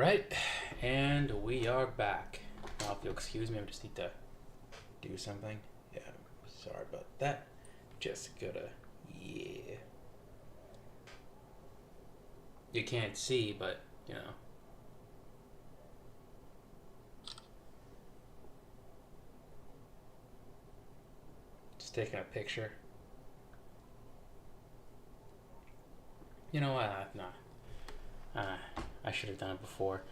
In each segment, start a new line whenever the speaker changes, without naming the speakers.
Alright, and we are back. Now, if you'll excuse me, I just need to do something. Yeah, sorry about that. Just gotta, yeah. You can't see, but, you know. Just taking a picture. You know what? Nah. I should have done it before.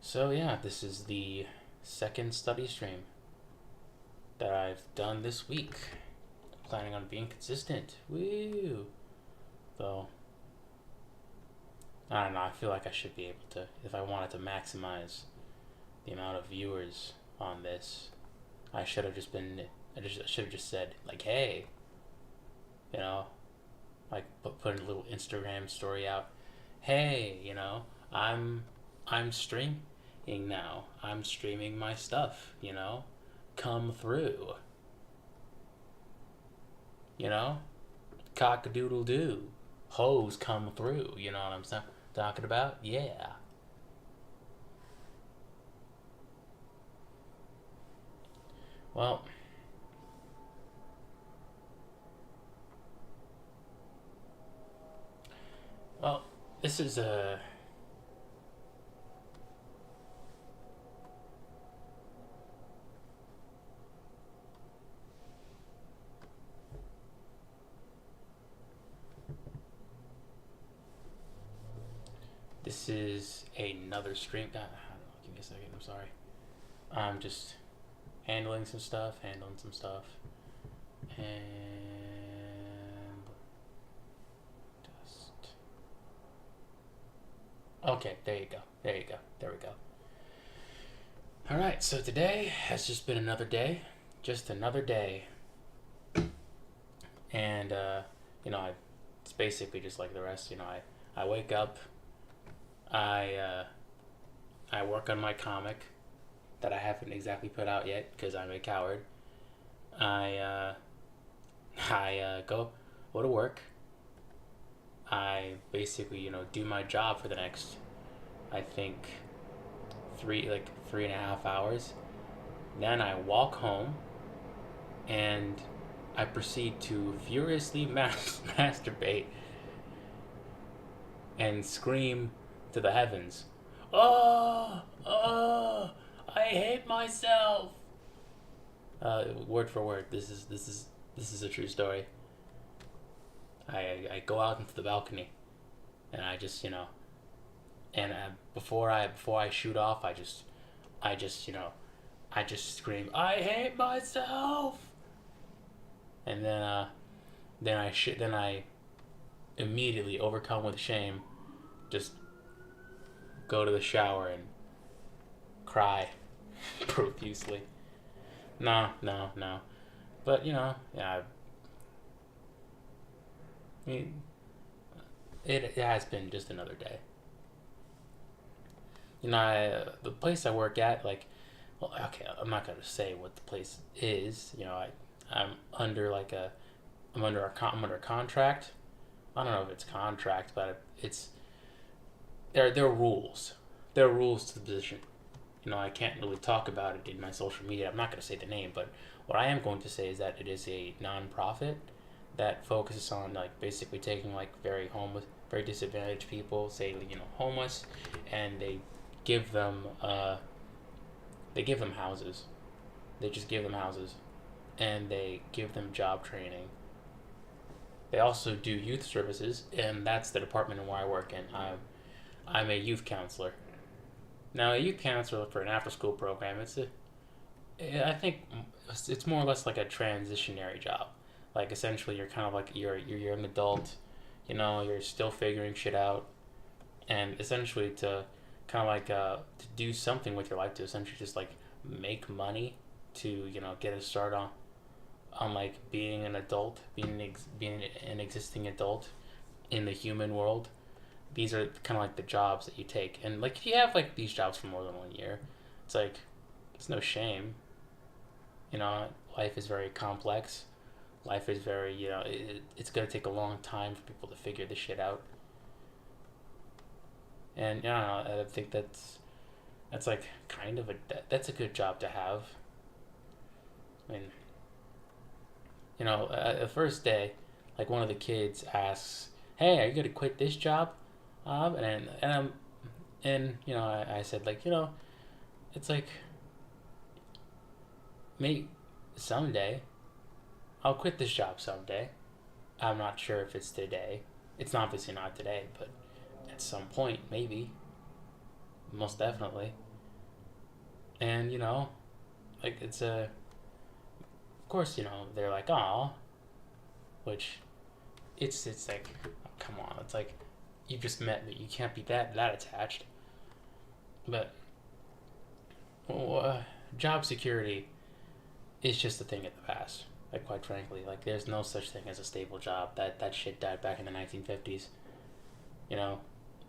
So, yeah, this is the second study stream that I've done this week. Planning on being consistent. Woo! Though, I don't know, I feel like I should be able to, if I wanted to maximize the amount of viewers on this, I should have just been, I should have just said, like, hey, you know, like putting a little Instagram story out. Hey, you know, I'm streaming now. I'm streaming my stuff, you know? Come through. You know? Cock a doodle doo. Hoes come through, you know what I'm talking about? Yeah. Well, this is a this is another stream. I don't know, give me a second. I'm sorry. I'm just handling some stuff, and just okay. There you go. There we go. All right. So today has just been another day, just another day, and you know, it's basically just like the rest. You know, I wake up, I work on my comic that I haven't exactly put out yet because I'm a coward. I uh, I go to work. I basically do my job for the next, I think, three and a half hours. Then I walk home and I proceed to furiously masturbate and scream to the heavens. Oh, oh, I hate myself. Word for word. This is a true story. I go out into the balcony, and I just and before I shoot off, I just I just scream, I hate myself, and then I immediately overcome with shame, just go to the shower and cry profusely. No, no, no. But yeah. I mean, it has been just another day. The place I work at, like, well, okay, I'm not gonna say what the place is. I'm under I'm under a contract. I don't know if it's contract, but it's there are rules. There are rules to the position. I can't really talk about it in my social media. I'm not going to say the name, but what I am going to say is that it is a non-profit that focuses on, like, basically taking, like, very disadvantaged people, say, homeless, and give them they give them houses. They just give them houses, and they give them job training. They also do youth services, and that's the department where I work in. I'm a youth counselor. Now, a youth counselor for an after-school program, I think it's more or less like a transitionary job. Like, essentially, you're kind of like you're an adult, you're still figuring shit out, and essentially to kind of like to do something with your life, to essentially just like make money to get a start on like being an adult, being an existing adult in the human world. These are kind of like the jobs that you take, and like if you have like these jobs for more than 1 year, it's like it's no shame. Life is very complex. Life is very it's gonna take a long time for people to figure this shit out. And I think that's That's like kind of that's a good job to have. I mean, the first day, like one of the kids asks, "Hey, are you gonna quit this job?" I said like, it's like, maybe someday I'll quit this job someday. I'm not sure if it's today. It's obviously not today, but at some point, maybe, most definitely. And like it's of course, they're like, "Oh," which it's like, oh, come on, it's like you just met me, you can't be that attached. But well, job security is just a thing of the past. Like quite frankly, like there's no such thing as a stable job. That shit died back in the 1950s. You know,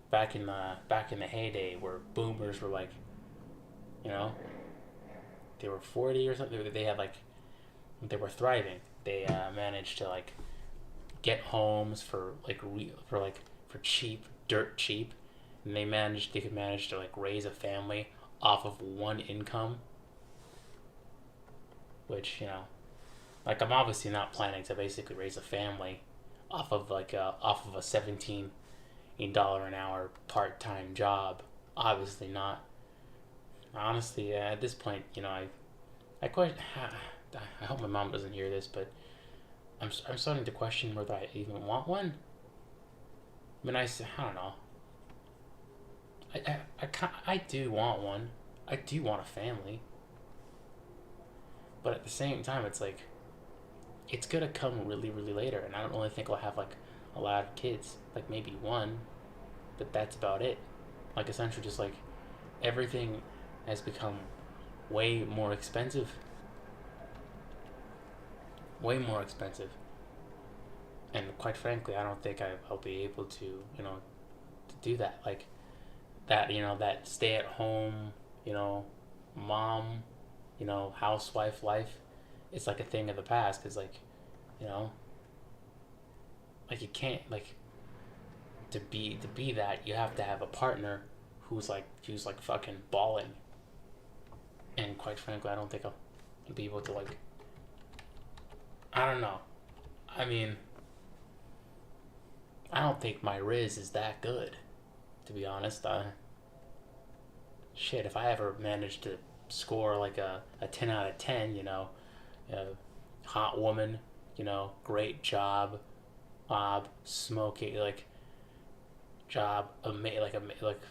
back in the heyday where boomers were like, you know, they were 40 or something. They had like they were thriving. They managed to like get homes for cheap, dirt cheap, and they could manage to like raise a family off of one income, which like I'm obviously not planning to basically raise a family off of a $17 an hour part time job. Obviously not. Honestly, at this point, I quite I hope my mom doesn't hear this, but I'm starting to question whether I even want one. I mean, I don't know. I do want one. I do want a family, but at the same time, it's like it's gonna come really, really later, and I don't really think I'll have like a lot of kids. Like maybe one, but that's about it. Like essentially, just like everything has become way more expensive, way more expensive, and quite frankly, I don't think I'll be able to to do that. Like that that stay at home mom housewife life. It's like a thing of the past because like you know like you can't like to be that you have to have a partner who's like fucking balling, and quite frankly I don't think I'll be able to like I don't know. I mean, I don't think my Riz is that good, to be honest. Shit, if I ever managed to score like a 10 out of 10, a hot woman, great job, smoking, like, job, like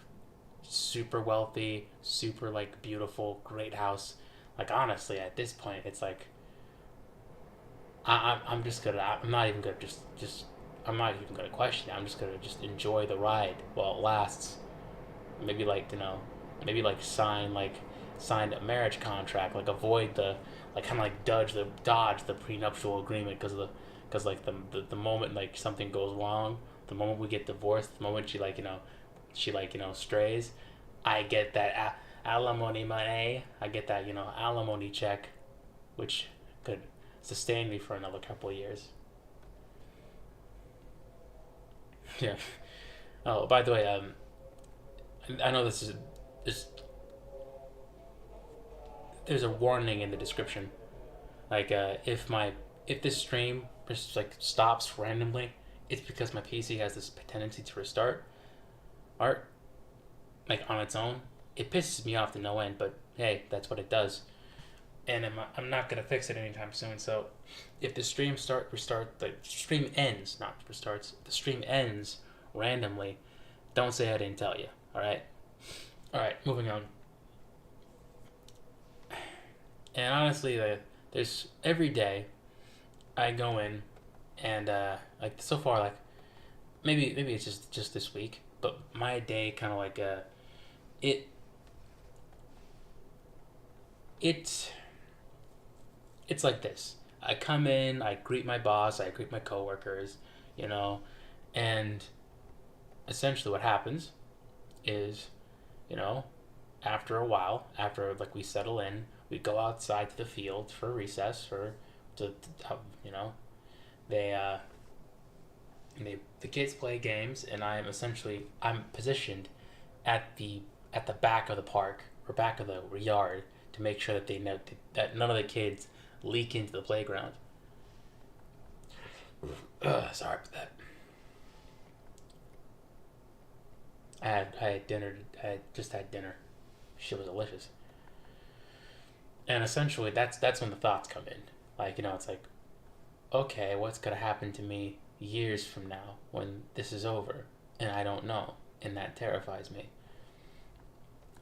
super wealthy, super, like, beautiful, great house. Like, honestly, at this point, it's like, I'm just gonna, I'm not even gonna I'm not even gonna question it. I'm just gonna just enjoy the ride while it lasts. Maybe like maybe like sign a marriage contract, like avoid the like kind of like dodge the prenuptial agreement because like the moment like something goes wrong, the moment we get divorced, the moment she strays, I get that alimony money. I get that alimony check, which could sustain me for another couple of years. Yeah. Oh, by the way, I know this there's a warning in the description. Like, if this stream just like stops randomly, it's because my PC has this tendency to restart art like on its own. It pisses me off to no end, but hey, that's what it does, and I'm not gonna fix it anytime soon. So, if the the stream ends, not restarts. The stream ends randomly. Don't say I didn't tell you. All right. Moving on. And honestly, there's every day I go in and like so far, like maybe it's just this week, but my day kind of like it it's it's like this. I come in, I greet my boss, I greet my coworkers, you know, and essentially what happens is, you know, after a while, after like we settle in, we go outside to the field for recess for you know they the kids play games, and I'm positioned at the back of the park, or back of the yard to make sure that they know that none of the kids leak into the playground. Sorry about that. I had dinner. I just had dinner. Shit was delicious. And essentially, that's when the thoughts come in. Like, it's like, okay, what's gonna happen to me years from now when this is over, and I don't know, and that terrifies me.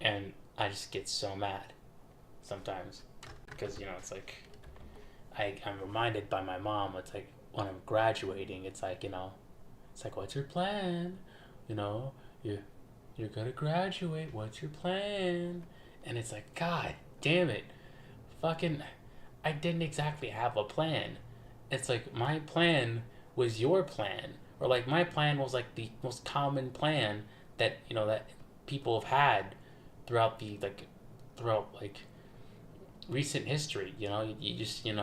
And I just get so mad sometimes because it's like I'm reminded by my mom. It's like when I'm graduating, it's like it's like, what's your plan? You know, you you're gonna graduate. What's your plan? And it's like, God damn it, fucking, I didn't exactly have a plan. It's like my plan was your plan, or like my plan was like the most common plan that that people have had throughout the throughout recent history. You just you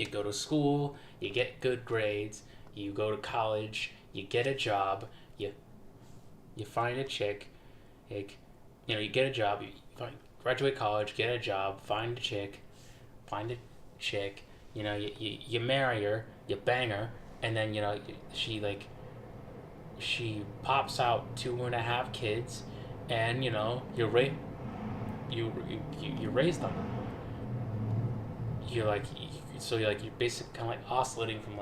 go to school, you get good grades, you go to college, you get a job, you find a chick, like you get a job, you graduate college, get a job, find a chick, you marry her, you bang her, and then she pops out 2.5 kids, and you raise them. You're like so you're basically kind of like oscillating from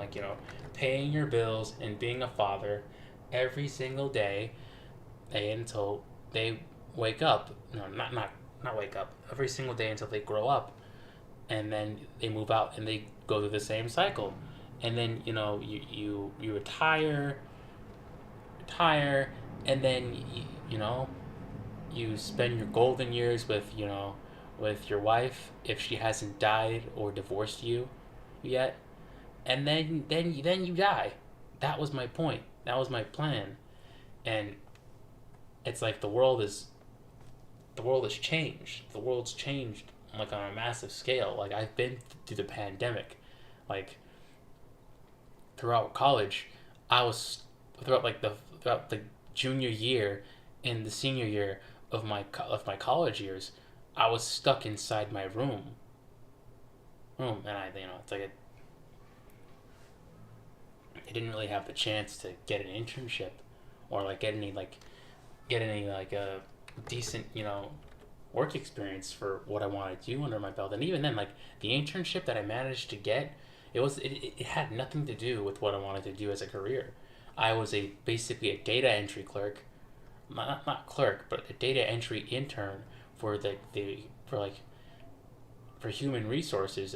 paying your bills and being a father every single day until they wake up. No, not wake up. Every single day until they grow up, and then they move out and they go through the same cycle, and then you retire, and then you spend your golden years with your wife if she hasn't died or divorced you yet, and then you die. That was my point. That was my plan, and it's like the world has changed. The world's changed on a massive scale. Like I've been through the pandemic, like throughout college, I was throughout the junior year and the senior year of my college years, I was stuck inside my room, and it's like I didn't really have the chance to get an internship or get any a decent work experience for what I wanted to do under my belt. And even then, the internship that I managed to get, it had nothing to do with what I wanted to do as a career. I was basically a data entry clerk, not clerk, but a data entry intern for for human resources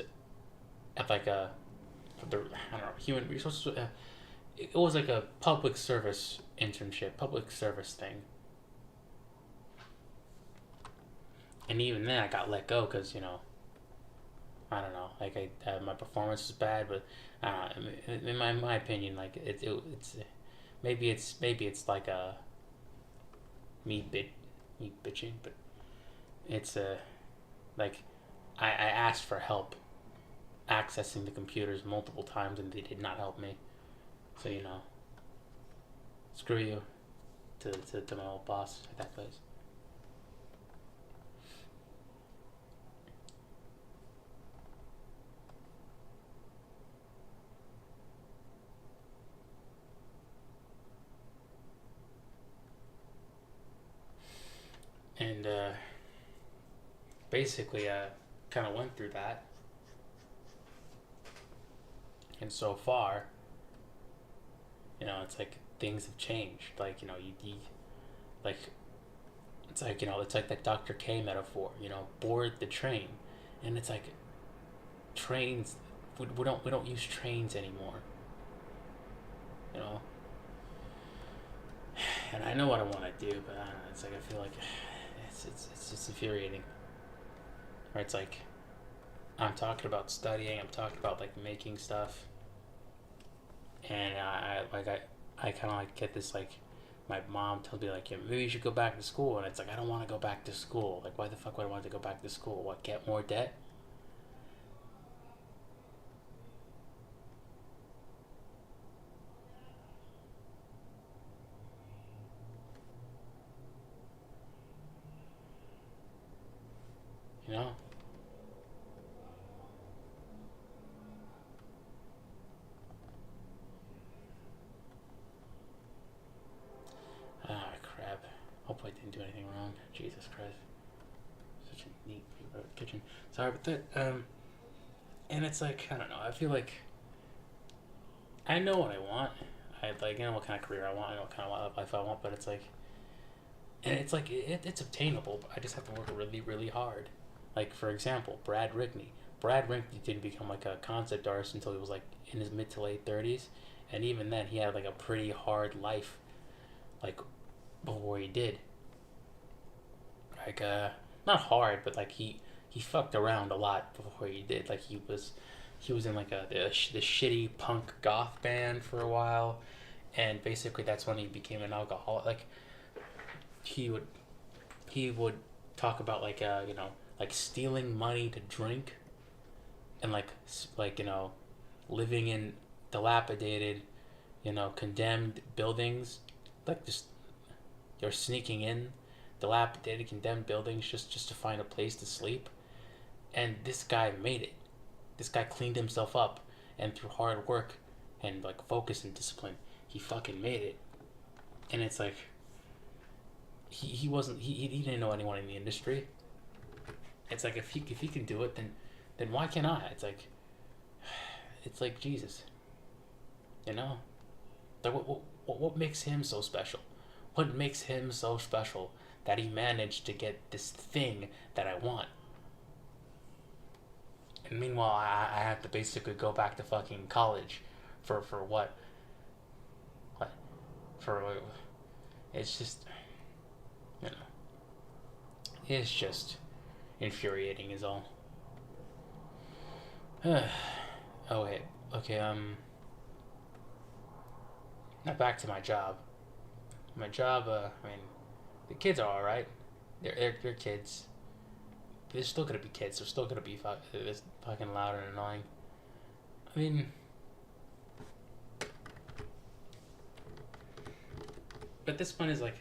at I don't know, human resources. It was like a public service internship, public service thing. And even then, I got let go because I don't know, my performance was bad, but in my opinion, it's maybe it's like a me bitching, but it's like I asked for help accessing the computers multiple times and they did not help me. So screw you to my old boss at that place. And basically, kind of went through that, and so far, it's like things have changed. Like it's like that Dr. K metaphor. Board the train, and it's like trains. We don't use trains anymore. You know, and I know what I want to do, but I don't know, it's like I feel like it's just infuriating. Or it's like I'm talking about studying. I'm talking about making stuff, and I kind of get this my mom tells me yeah, maybe you should go back to school, and it's like I don't want to go back to school. Why the fuck would I want to go back to school? What, get more debt? Hopefully I didn't do anything wrong. Jesus Christ. Such a neat kitchen. Sorry about that. And it's like, I don't know, I feel like I know what I want. I know what kind of career I want, I know what kind of life I want, but it's like, and it's like, it's obtainable, but I just have to work really, really hard. Like, for example, Brad Rickney. Brad Rickney didn't become like a concept artist until he was like in his mid to late 30s. And even then, he had like a pretty hard life, like, before he did. Like, not hard, but like he fucked around a lot before he did. Like, he was in like the shitty punk goth band for a while, and basically that's when he became an alcoholic. Like, he would he would talk about like like stealing money to drink, and like living in dilapidated, condemned buildings, like just you're sneaking in dilapidated condemned buildings just to find a place to sleep. And this guy made it. This guy cleaned himself up, and through hard work and like focus and discipline, he fucking made it. And it's like he wasn't he didn't know anyone in the industry. It's like if he can do it, then why can't I? It's like Jesus, you know. Like what makes him so special? What makes him so special that he managed to get this thing that I want? And meanwhile, I have to basically go back to fucking college for what? What? For it's just, you know, it's just infuriating is all. Oh wait, okay. Now back to my job. My job. I mean, the kids are all right. They're kids. They're still gonna be kids. They're still gonna be this fucking loud and annoying. I mean, but this one is like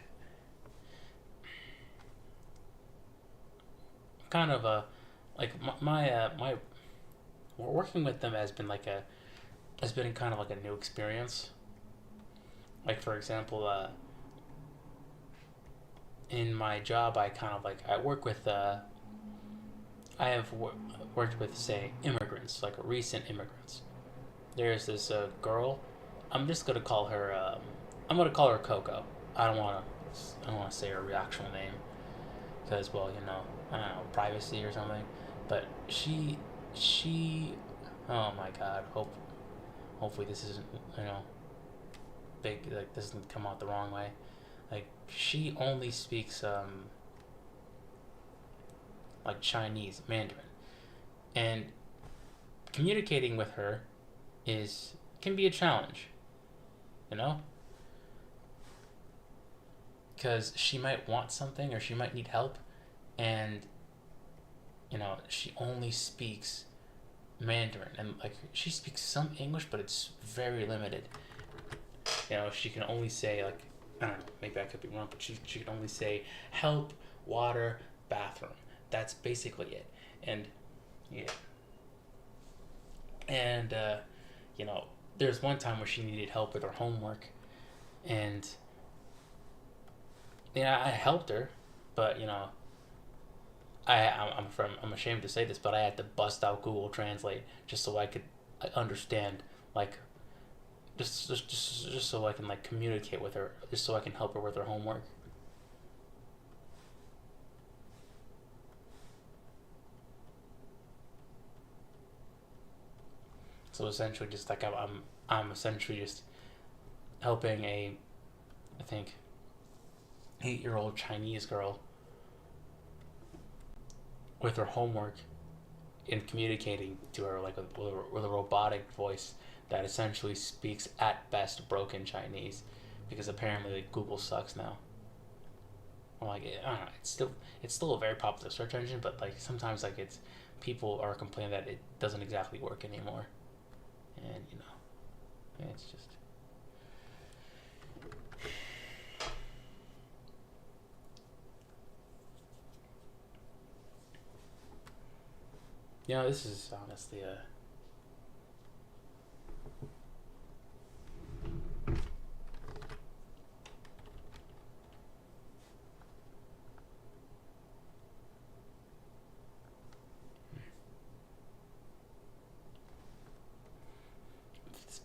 kind of a like my working with them has been kind of like a new experience. Like, for example, in my job, I kind of like I work with I have worked with, say, immigrants, like recent immigrants. There's this girl. I'm just gonna call her. I'm gonna call her Coco. I don't wanna. I don't wanna say her actual name because, well, I don't know, privacy or something. But she. Oh my God. Hopefully this isn't big. Like, this doesn't come out the wrong way. Like, she only speaks like Chinese Mandarin, and communicating with her can be a challenge, you know, because she might want something or she might need help, and she only speaks Mandarin, and like she speaks some English, but it's very limited. She can only say, like, I don't know, maybe I could be wrong, but she can only say help, water, bathroom. That's basically it. And yeah. And there's one time where she needed help with her homework, and I helped her, but I'm ashamed to say this, but I had to bust out Google Translate just so I could understand, like, just so I can like communicate with her, just so I can help her with her homework. So essentially, just like I'm essentially just helping I think 8-year-old Chinese girl with her homework and communicating to her like with a robotic voice that essentially speaks at best broken Chinese, because apparently like, Google sucks now. I'm like, I don't know, it's still a very popular search engine, but like sometimes like people are complaining that it doesn't exactly work anymore, and it's just. This is honestly a.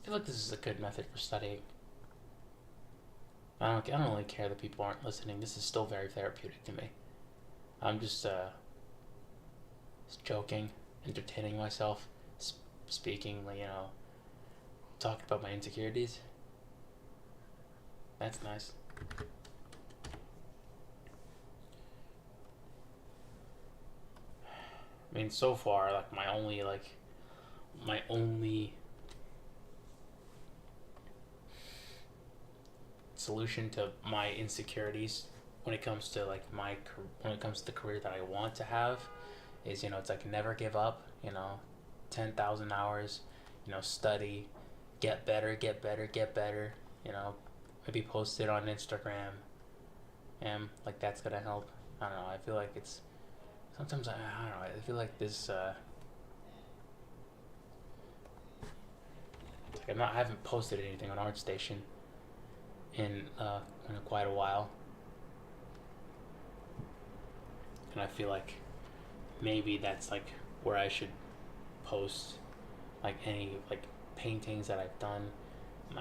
feel like this is a good method for studying. I don't really care that people aren't listening. This is still very therapeutic to me. I'm just joking, entertaining myself, speaking, talking about my insecurities. That's nice. I mean, so far, like my only solution to my insecurities when it comes to when it comes to the career that I want to have is it's like never give up. 10,000 hours. Study, get better, get better, get better. Maybe post it on Instagram, and like that's gonna help. I don't know. I feel like it's sometimes I don't know. I feel like this. Like I haven't posted anything on ArtStation in quite a while, and I feel like maybe that's like where I should post like any like paintings that I've done.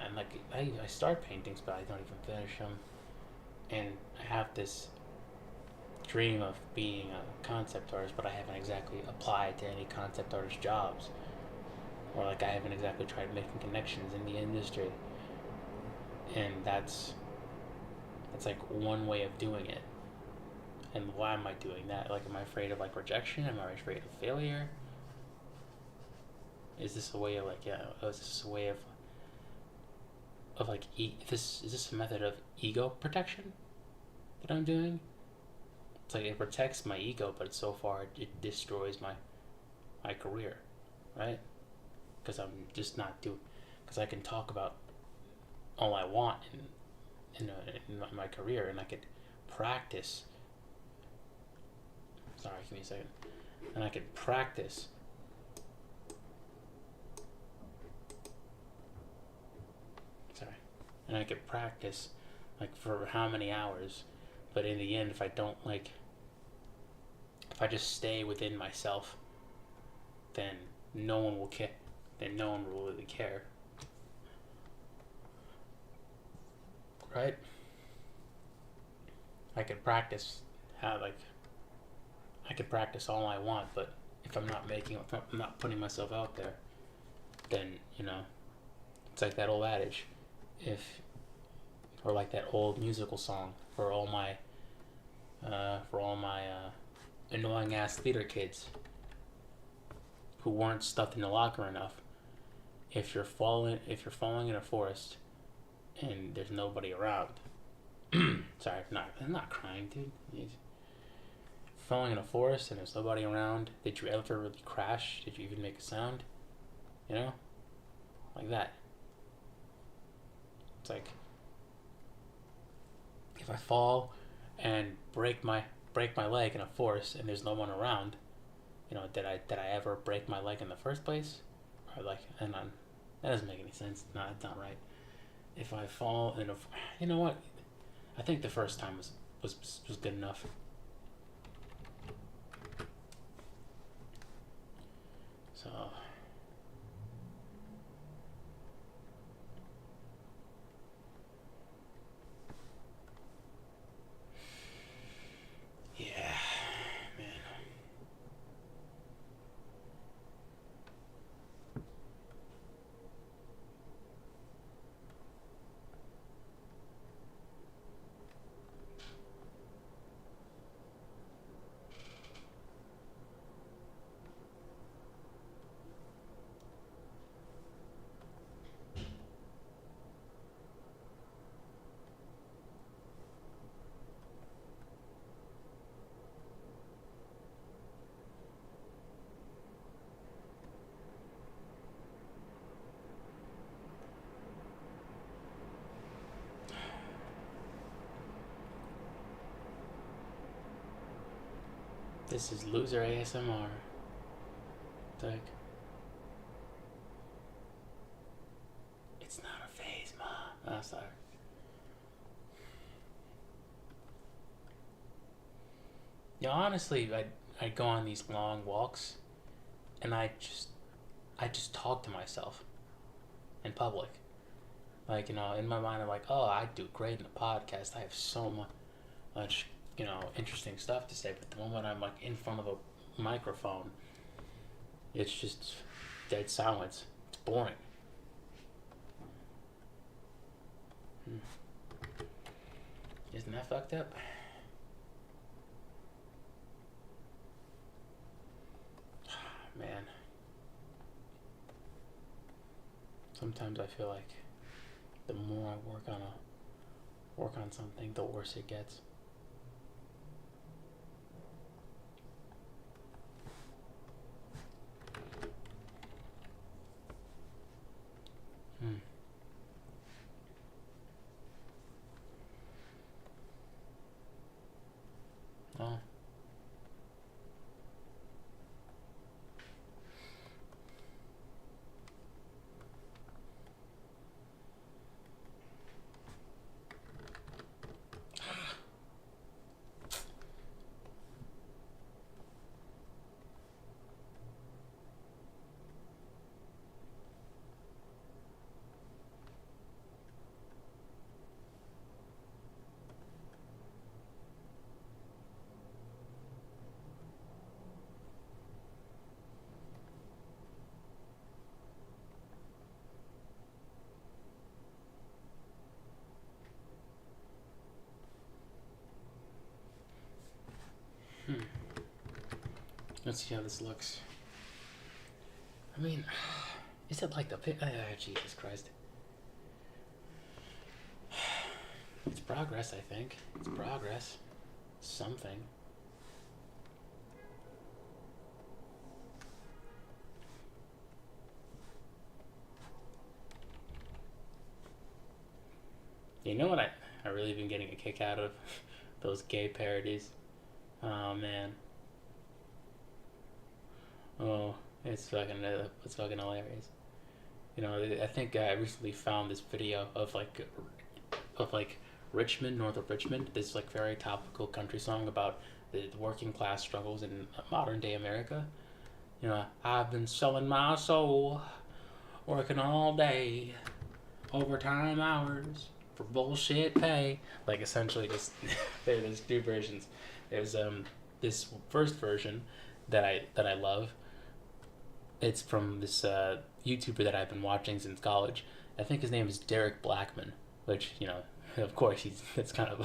And like I start paintings, but I don't even finish them. And I have this dream of being a concept artist, but I haven't exactly applied to any concept artist jobs, or like I haven't exactly tried making connections in the industry. And that's like one way of doing it. And why am I doing that? Like, am I afraid of like rejection? Am I afraid of failure? Is this a way of like is this a way of like is this a method of ego protection that I'm doing? It's like it protects my ego, but so far it destroys my career, right? Because I'm just not doing. Because I can talk about all I want in my career, and I could practice. Sorry, give me a second. And I could practice. Sorry. And I could practice like for how many hours, but in the end, if I just stay within myself, then no one will care. Then no one will really care. Right? I could practice I could practice all I want, but if I'm not putting myself out there, then it's like that old adage, or like that old musical song for all my annoying ass theater kids who weren't stuffed in the locker enough. If you're falling in a forest and there's nobody around, sorry, I'm not crying, dude. Falling in a forest and there's nobody around. Did you ever really crash? Did you even make a sound? Like that. It's like if I fall and break my leg in a forest and there's no one around, did I ever break my leg in the first place? Or like, that doesn't make any sense. No, it's not right. If I fall in you know what? I think the first time was good enough. So yeah, man. This is loser ASMR. Like, it's not a phase, Ma. Oh, sorry. Honestly, I go on these long walks, and I just talk to myself, in public. Like, in my mind, I'm like, oh, I do great in the podcast. I have so much, interesting stuff to say. But the moment I'm like in front of a microphone, it's just dead silence. It's boring. Isn't that fucked up? Man. Sometimes I feel like the more I work on something, the worse it gets. Hmm. Oh. Hmm. Let's see how this looks. I mean, is it like the Jesus Christ. It's progress, I think. It's progress. Something. You know what I really been getting a kick out of? Those gay parodies. Oh man. Oh, it's fucking hilarious. I think I recently found this video of Richmond, north of Richmond. This like very topical country song about the working class struggles in modern day America. I've been selling my soul, working all day, overtime hours for bullshit pay. Like essentially, just there's two versions. There's this first version that I love. It's from this YouTuber that I've been watching since college. I think his name is Derek Blackman, which of course that's kind of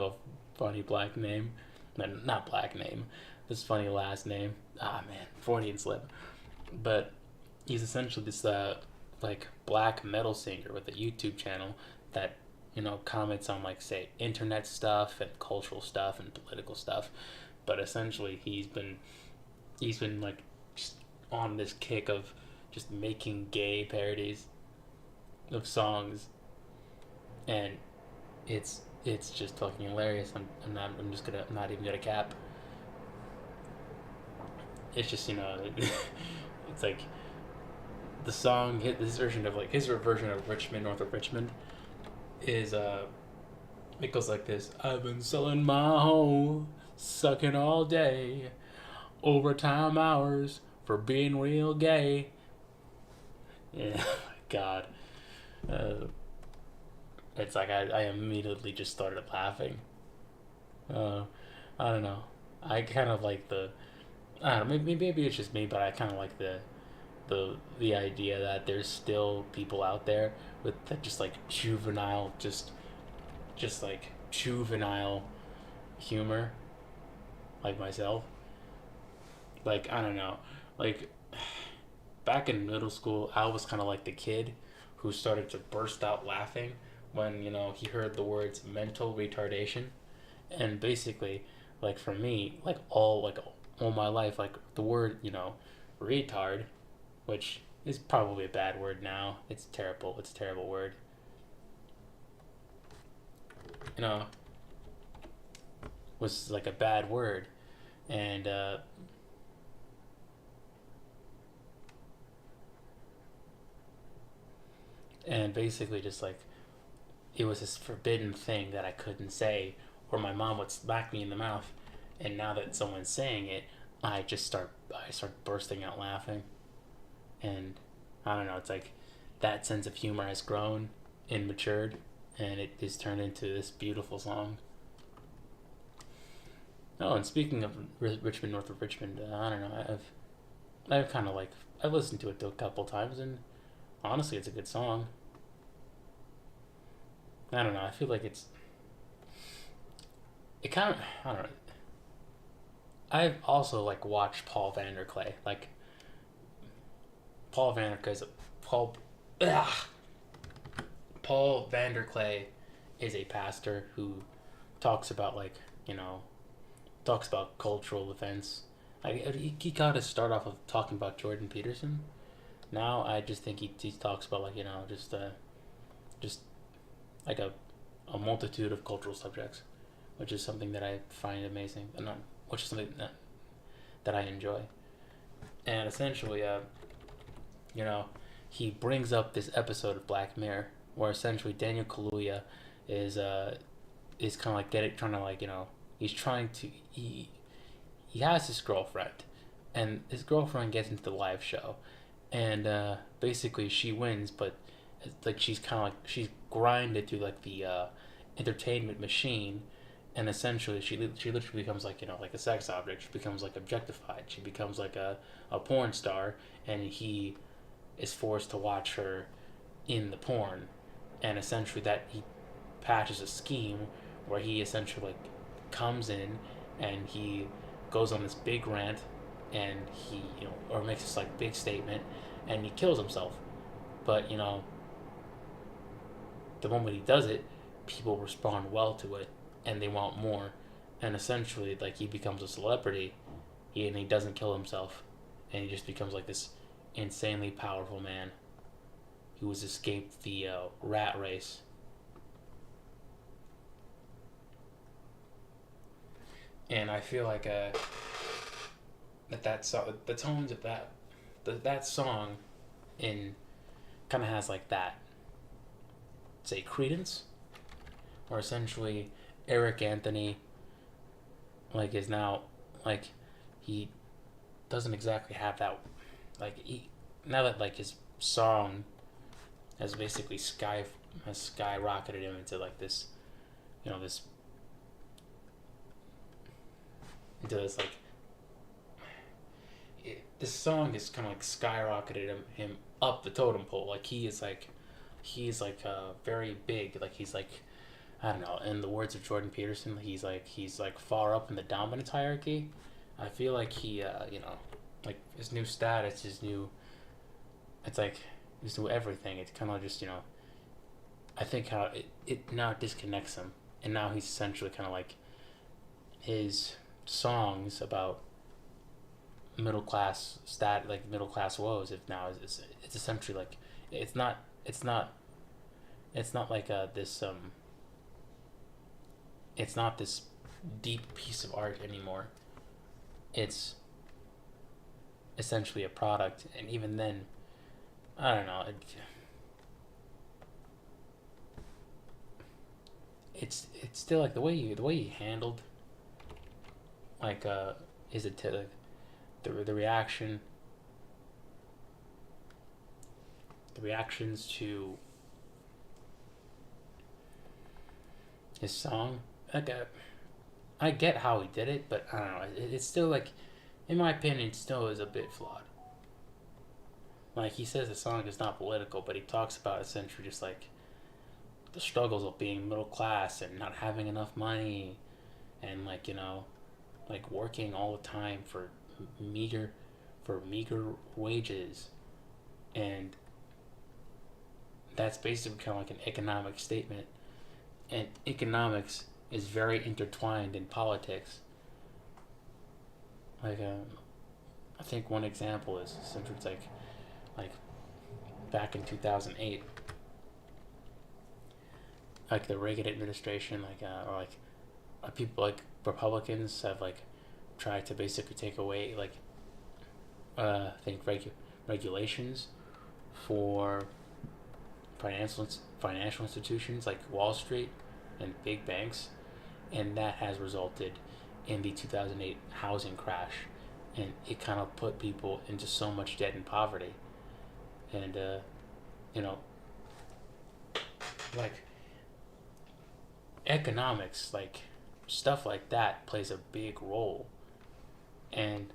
a funny black name, not black name, this funny last name. Ah man, Freudian slip. But he's essentially this like black metal singer with a YouTube channel that comments on like say internet stuff and cultural stuff and political stuff. But essentially he's been like just on this kick of just making gay parodies of songs, and it's just fucking hilarious. I'm not even gonna cap. It's just it's like the song his version of Richmond, north of Richmond is it goes like this: I've been selling my home, sucking all day, overtime hours for being real gay. Yeah, God. Uh, it's like I immediately just started laughing. Uh, I don't know. I kind of like I don't know. Maybe it's just me, but I kind of like the idea that there's still people out there with that just like just like juvenile humor, like myself. Like I don't know, like back in middle school, I was kind of like the kid who started to burst out laughing when he heard the words mental retardation, and basically, like for me, all my life, like the word retard, which is probably a bad word now. It's terrible. It's a terrible word. You know, was like a bad word, and basically just like it was this forbidden thing that I couldn't say, or my mom would smack me in the mouth. And now that someone's saying it, I start bursting out laughing, and I don't know. It's like that sense of humor has grown and matured, and it is turned into this beautiful song. Oh, and speaking of Richmond, North of Richmond, I don't know. I've kind of like I've listened to it a couple times, and honestly, it's a good song. I don't know. I feel like it kind of I don't know. I've also like watched Paul Vanderklay. Like Paul Vanderklay is a Paul. Ugh, Paul Vanderklay is a pastor who talks about like you know talks about cultural events. He got to start off of talking about Jordan Peterson. Now I just think he talks about like just like a multitude of cultural subjects, which is something that I find amazing, and not which is something that I enjoy. And essentially, you know, he brings up this episode of Black Mirror where essentially Daniel Kaluuya is is kind of like trying to like he's trying to he has his girlfriend, and his girlfriend gets into the live show, and basically she wins, but like she's kind of like she's grinded through like the entertainment machine, and essentially she literally becomes like like a sex object. She becomes like objectified. She becomes like a porn star, and he is forced to watch her in the porn, and essentially that he patches a scheme where he essentially like comes in and he goes on this big rant, and he or makes this like big statement, and he kills himself. But the moment he does it, people respond well to it, and they want more, and essentially like he becomes a celebrity, and he doesn't kill himself, and he just becomes like this insanely powerful man who has escaped the rat race. And I feel like that song, the tones of that song, in kind of has like that, say, credence, or essentially Eric Anthony like is now like he doesn't exactly have that like now that like his song has basically has skyrocketed him into like this this into this like this song is kind of like skyrocketed him up the totem pole. Like he's like very big. Like he's like, I don't know. In the words of Jordan Peterson, he's like far up in the dominance hierarchy. I feel like he like his new status, his new, it's like his new everything. It's kind of just I think how it now disconnects him, and now he's essentially kind of like his songs about middle class woes. If now it's essentially like it's not it's not it's not like this it's not this deep piece of art anymore. It's essentially a product, and even then, I don't know. It's still like the way he handled like is it to the reaction the reactions to his song. Like I get how he did it, but I don't know. It's still like, in my opinion, it still is a bit flawed. Like he says the song is not political, but he talks about essentially just like the struggles of being middle class and not having enough money, and like like working all the time for meager wages, and that's basically kind of like an economic statement, and economics is very intertwined in politics. Like I think one example is since it's like back in 2008, like the Reagan administration, like or like people like Republicans have like tried to basically take away like I think regulations for financial institutions like Wall Street and big banks, and that has resulted in the 2008 housing crash, and it kind of put people into so much debt and poverty, and you know, like economics, like stuff like that plays a big role. And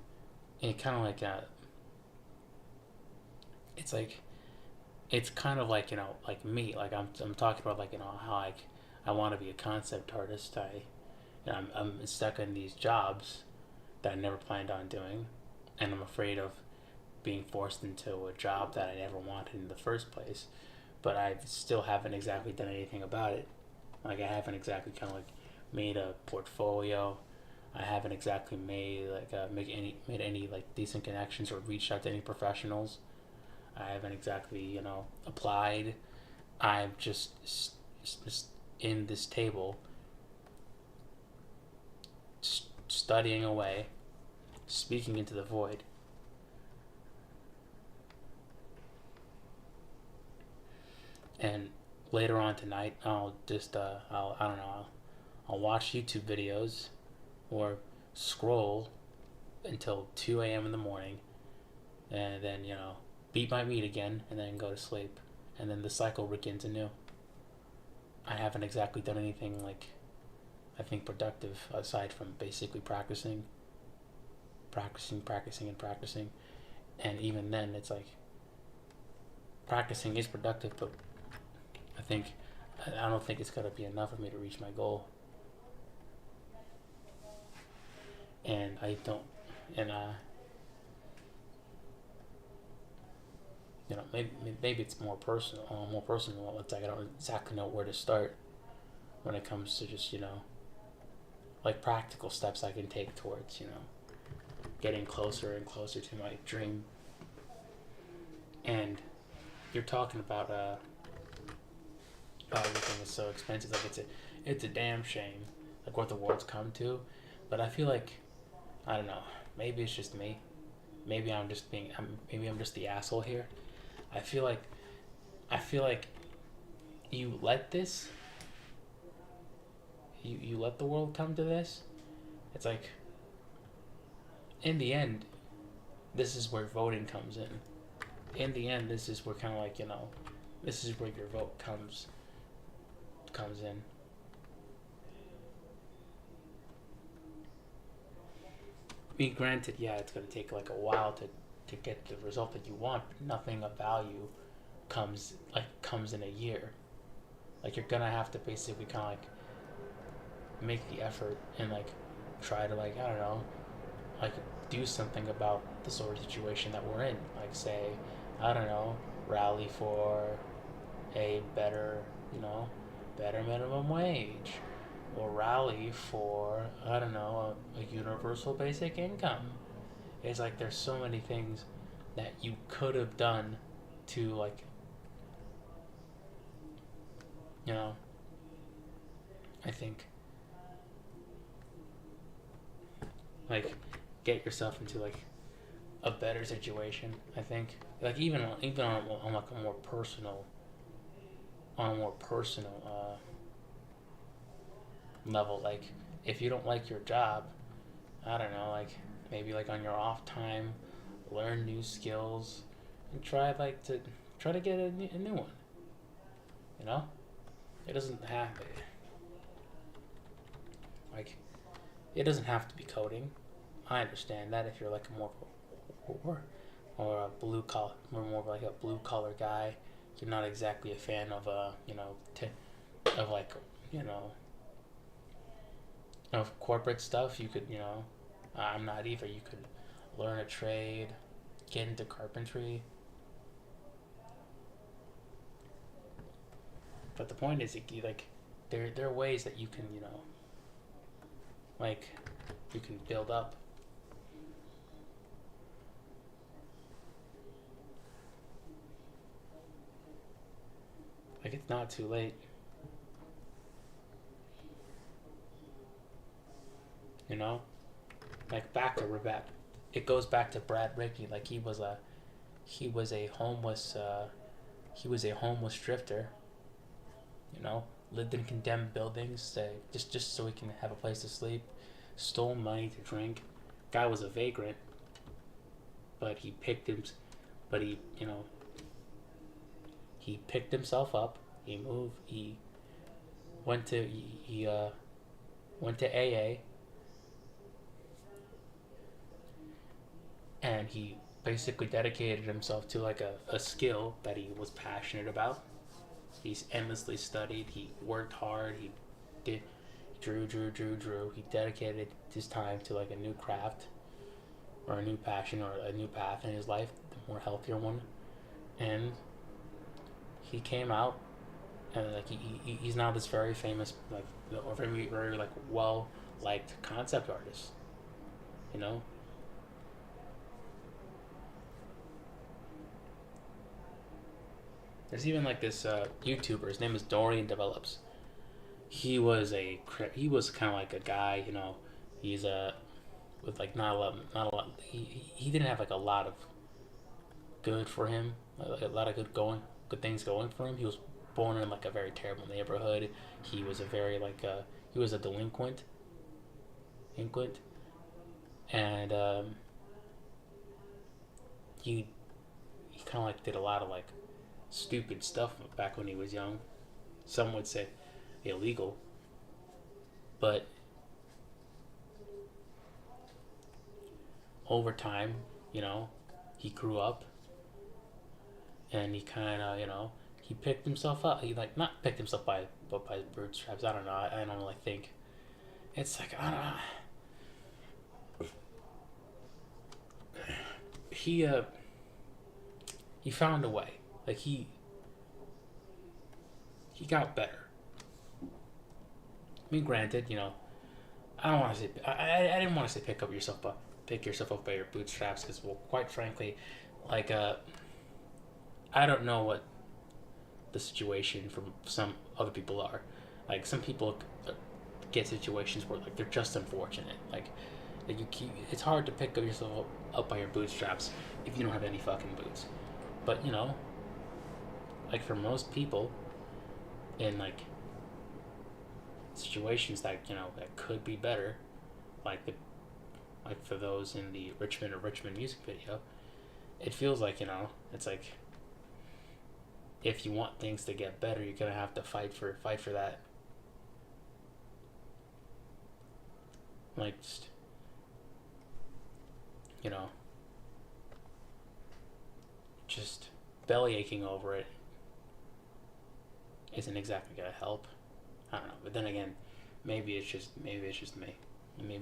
it kind of like it's like it's kind of like, like me, like I'm talking about, like, how like I want to be a concept artist. I'm stuck in these jobs that I never planned on doing, and I'm afraid of being forced into a job that I never wanted in the first place. But I still haven't exactly done anything about it. Like, I haven't exactly kind of like made a portfolio. I haven't exactly made like made any like decent connections or reached out to any professionals. I haven't exactly, applied. I'm just in this table, studying away, speaking into the void. And later on tonight, I'll just I don't know, I'll watch YouTube videos or scroll until 2 a.m. in the morning, and then, beat my meat again, and then go to sleep, and then the cycle begins anew. I haven't exactly done anything, like, I think, productive aside from basically practicing, and practicing. And even then, it's like practicing is productive, but I think I don't think it's gonna be enough for me to reach my goal. And I don't, and maybe it's more personal. More personal. It's like I don't exactly know where to start when it comes to just, like, practical steps I can take towards, getting closer and closer to my dream. And you're talking about everything is so expensive. Like, it's a damn shame, like, what the world's come to. But I feel like, I don't know. Maybe it's just me. Maybe I'm just the asshole here. I feel like I feel like you let this you let the world come to this. It's like, in the end, this is where voting comes in. In the end, this is where kind of like, this is where your vote comes in. Granted, yeah, it's gonna take like a while to get the result that you want, but nothing of value comes in a year. Like, you're gonna have to basically kind of like make the effort and like try to, like, I don't know, like, do something about the sort of situation that we're in. Like, say, I don't know, rally for a better, better minimum wage, or rally for, I don't know, a universal basic income. It's like there's so many things that you could have done to, like, you know, I think, like, get yourself into like a better situation. I think, like, even on like a more personal level. Like, if you don't like your job, I don't know, like, maybe like on your off time, learn new skills and try to get a new one. You know, it doesn't have like it doesn't have to be coding. I understand that if you're like a more or a blue collar, more like a blue collar guy, you're not exactly a fan of of like, you know of corporate stuff. You could, I'm not either. You could learn a trade, get into carpentry. But the point is, like, there are ways that you can, like, you can build up. Like, it's not too late. You know, like, back to Rabat. It goes back to Brad Rickey. Like, he was a homeless drifter. Lived in condemned buildings, just so he can have a place to sleep. Stole money to drink. Guy was a vagrant, but he picked him. But he he picked himself up. He moved. He went to AA, and he basically dedicated himself to like a skill that he was passionate about. He's endlessly studied. He worked hard. He did drew. He dedicated his time to like a new craft or a new passion or a new path in his life, the more healthier one. And he came out and like he's now this very famous like or very like well liked concept artist. You know, there's even like this YouTuber. His name is Dorian Develops. He was kind of like a guy. You know, he's a with like not a lot. He didn't have like a lot of good for him. Like a lot of good things going for him. He was born in like a very terrible neighborhood. He was a very like he was a delinquent, and he he kind of like did a lot of like stupid stuff back when he was young. Some would say illegal, but over time, you know, he grew up and he kind of, you know, he picked himself up. He like not picked himself but by his bootstraps. I don't know. I don't really think it's like I don't know. He he found a way. Like he got better. I mean, granted, you know, I don't want to say I didn't want to say pick yourself up by your bootstraps because well, quite frankly, like I don't know what the situation from some other people are. Like some people get situations where like they're just unfortunate. Like you keep it's hard to pick up yourself up by your bootstraps if you don't have any fucking boots. But you know, like for most people in like situations that you know that could be better, like the like for those in the Richmond music video, it feels like you know it's like if you want things to get better, you're gonna have to fight for that. Like just you know just belly aching over it isn't exactly gonna help. I don't know, but then again, maybe it's just me. Maybe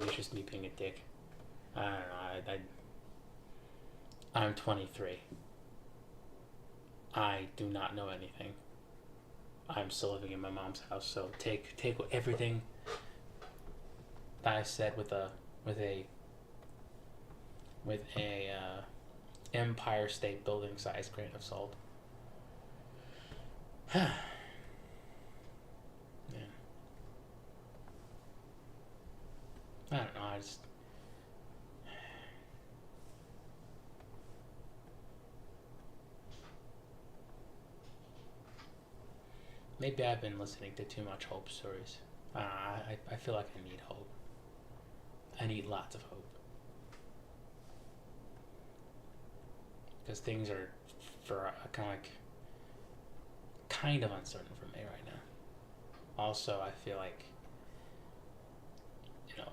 it's just me being a dick. I don't know. I'm 23. I do not know anything. I'm still living in my mom's house, so take everything that I said with a with a Empire State Building size grain of salt. Yeah. I don't know. I just maybe I've been listening to too much hope stories. I feel like I need hope. I need lots of hope because things are for kind of uncertain for me right now. Also, I feel like you know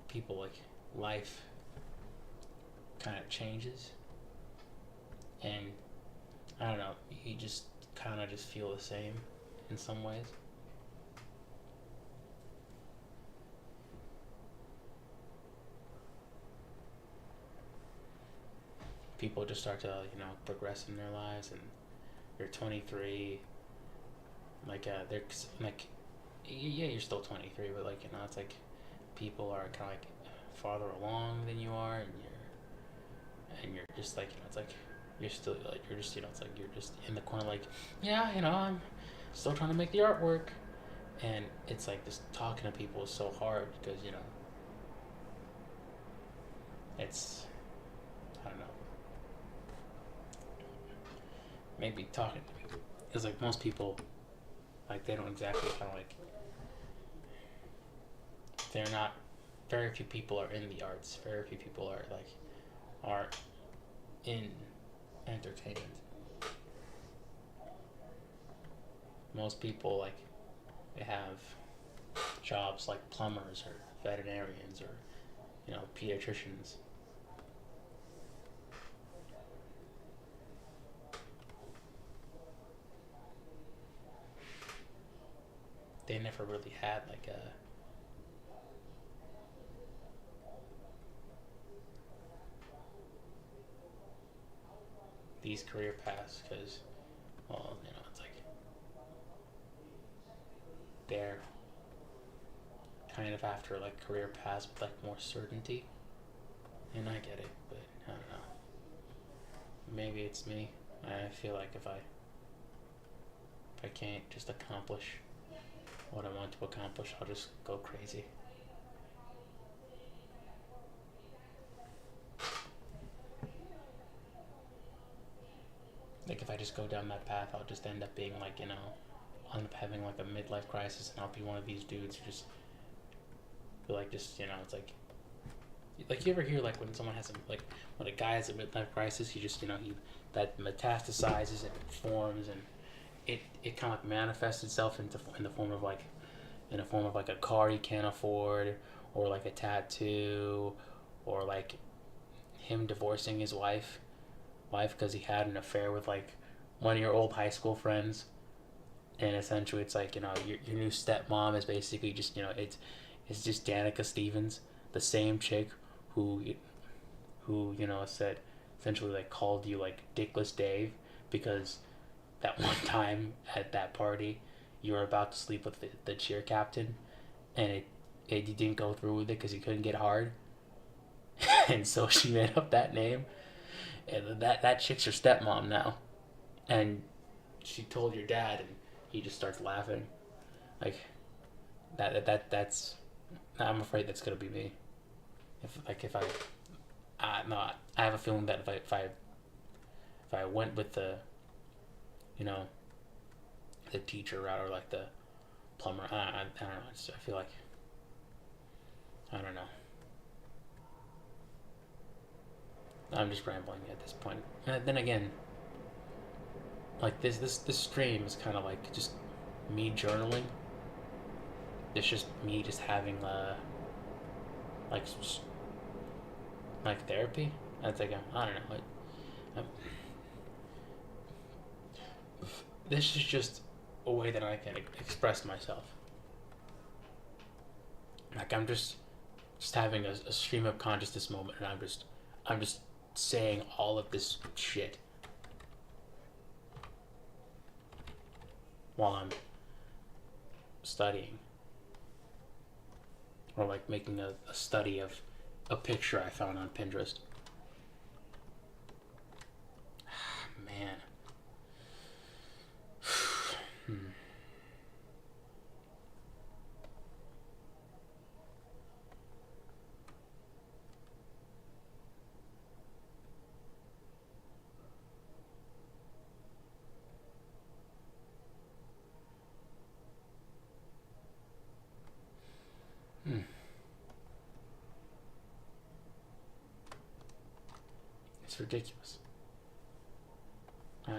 people like life kind of changes, and I don't know. You just kind of just feel the same in some ways. People just start to you know progress in their lives, and you're 23. Like they're like yeah, you're still 23, but like you know it's like people are kind of like farther along than you are, and you're just like you know it's like you're still like you're just you know it's like you're just in the corner like yeah you know I'm still trying to make the artwork, and it's like just talking to people is so hard because you know it's I don't know maybe talking because like most people like they don't exactly kind of like they're not very few people are in the arts, very few people are in entertainment, Most people like they have jobs like plumbers or veterinarians or pediatricians. They never really had like a these career paths because well it's like they're kind of after like career paths with like more certainty, and I get it, but I don't know. Maybe it's me. I feel like if I can't just accomplish what I want to accomplish, I'll just go crazy. Like if I just go down that path, I'll just end up being like I'll end up having like a midlife crisis, and I'll be one of these dudes who just feel like just it's like you ever hear like when someone has like when a guy has a midlife crisis, he just he that metastasizes and forms and it kind of like manifests itself in the form of like a car he can't afford, or like a tattoo, or like him divorcing his wife because he had an affair with like one of your old high school friends, and essentially it's like your new stepmom is basically just it's just Danica Stevens, the same chick who said essentially like called you like Dickless Dave because that one time at that party you were about to sleep with the cheer captain, and it didn't go through with it because he couldn't get hard, and so she made up that name, and that chick's your stepmom now, and she told your dad, and he just starts laughing, like that's I'm afraid that's gonna be me. If no, I have a feeling that if I went with the you know the teacher route or like the plumber, I don't know. I feel like I don't know. I'm just rambling at this point. And then again, like this stream is kind of like just me journaling. It's just me just having like like therapy. I think I don't know. Um, this is just a way that I can express myself. Like I'm just having a stream of consciousness moment, and I'm just saying all of this shit while I'm studying, or like making a study of a picture I found on Pinterest. Man. Hmm. Hmm. It's ridiculous. Uh,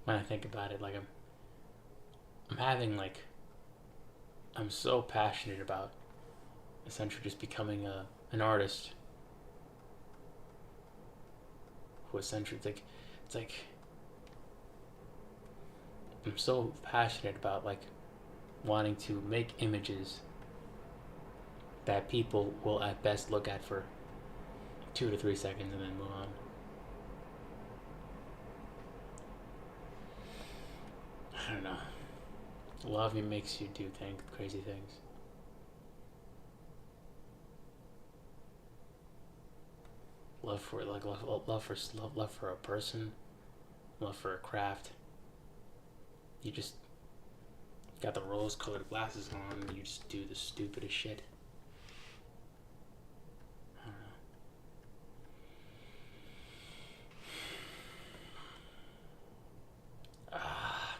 when I think about it, like I'm having like I'm so passionate about essentially just becoming an artist who essentially it's like I'm so passionate about like wanting to make images that people will at best look at for 2 to 3 seconds and then move on. I don't know. Love makes you do crazy things. Love for like love for a person, love for a craft. You just got the rose-colored glasses on, and you just do the stupidest shit. I don't know. Ah,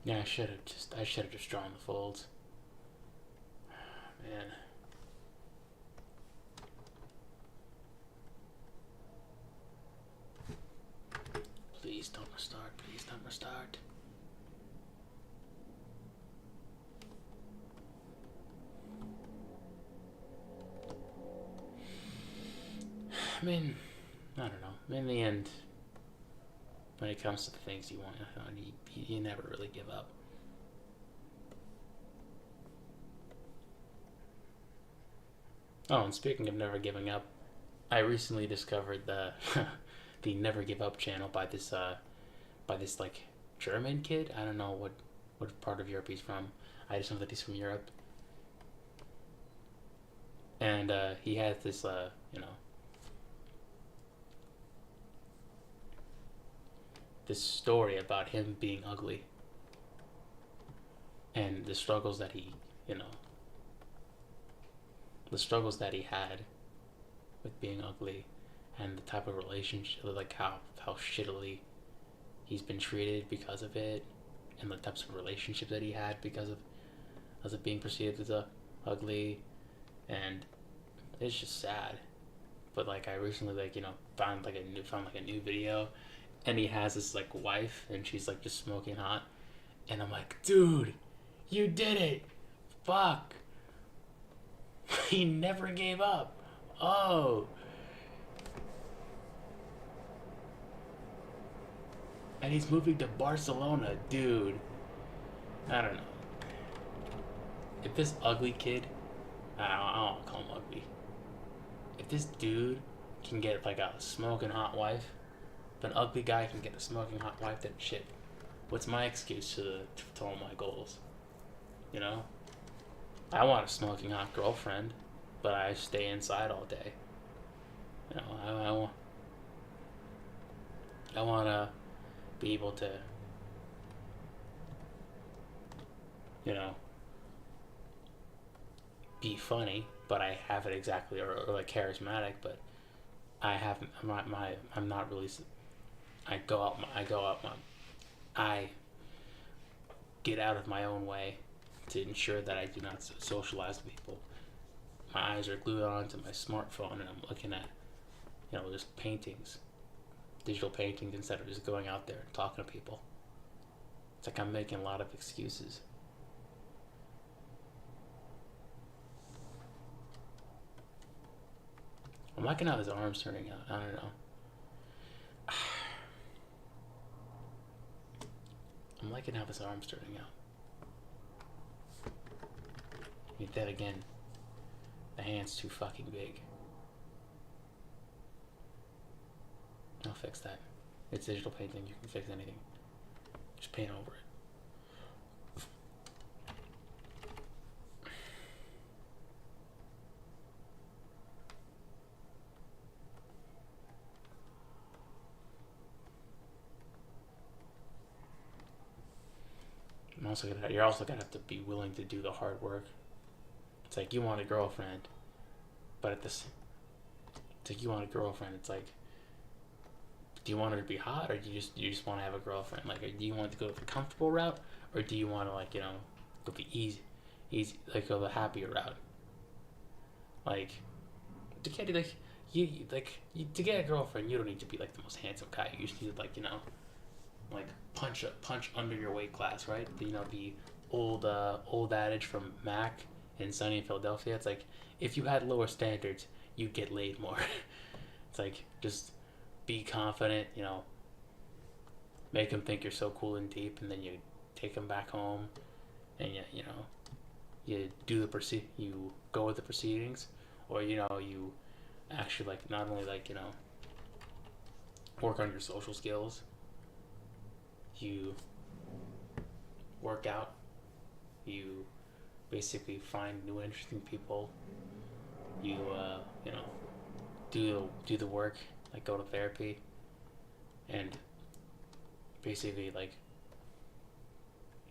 Yeah, I should have just drawn the folds. Man. Please don't restart. Please don't restart. I mean, I don't know. In the end, when it comes to the things you want, you never really give up. Oh, and speaking of never giving up, I recently discovered the the Never Give Up channel by this like German kid. I don't know what part of Europe he's from. I just know that he's from Europe, and he has this this story about him being ugly and the struggles that he you know the struggles that he had with being ugly and the type of relationship, like how shittily he's been treated because of it, and the types of relationships that he had because of being perceived as ugly, and it's just sad. But like I recently found like a new video, and he has this like wife, and she's like just smoking hot, and I'm like, dude, you did it, fuck, he never gave up. Oh, and he's moving to Barcelona, dude. I don't know. If this ugly kid, I don't want to call him ugly. If this dude can get like a smoking hot wife, if an ugly guy can get a smoking hot wife, then shit. What's my excuse to all my goals? You know, I want a smoking hot girlfriend, but I stay inside all day. You know, I want to be able to, you know, be funny, but I haven't exactly, or like charismatic, but I haven't. I'm not really. I go out my. I get out of my own way to ensure that I do not socialize with people. My eyes are glued onto my smartphone, and I'm looking at, just paintings, digital paintings, instead of just going out there and talking to people. It's like I'm making a lot of excuses. I'm liking how his arm's turning out. I don't know. I'm liking how his arm's turning out. Make that again. The hand's too fucking big. I'll fix that. It's digital painting. You can fix anything. Just paint over it. You're also gonna have to be willing to do the hard work. It's like you want a girlfriend, but it's like you want a girlfriend. It's like, do you want her to be hot, or do you just want to have a girlfriend? Like, do you want to go the comfortable route, or do you want to go the easy, like go the happier route? Like, to get to get a girlfriend, you don't need to be like the most handsome guy. You just need to like punch under your weight class, right? The old adage from Mac and Sunny in Philadelphia. It's like if you had lower standards, you'd get laid more. It's like just be confident, make them think you're so cool and deep, and then you take them back home, and you you go with the proceedings, or you actually not only work on your social skills, you work out, you basically find new interesting people, you do the work, like go to therapy, and basically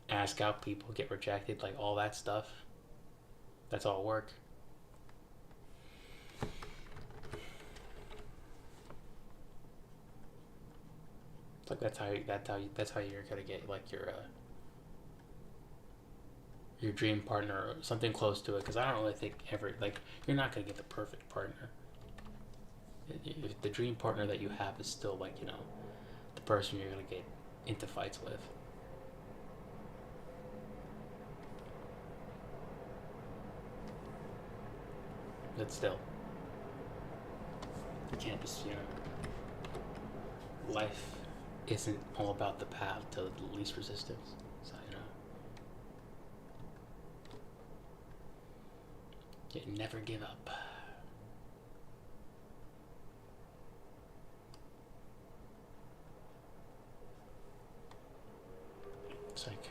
ask out people, get rejected, like all that stuff. That's all work. It's like that's how you're gonna get like your your dream partner or something close to it, because I don't really think ever like you're not gonna get the perfect partner. The dream partner that you have is still like the person you're gonna get into fights with. But still, you can't just life isn't all about the path to the least resistance. So you never give up. It's like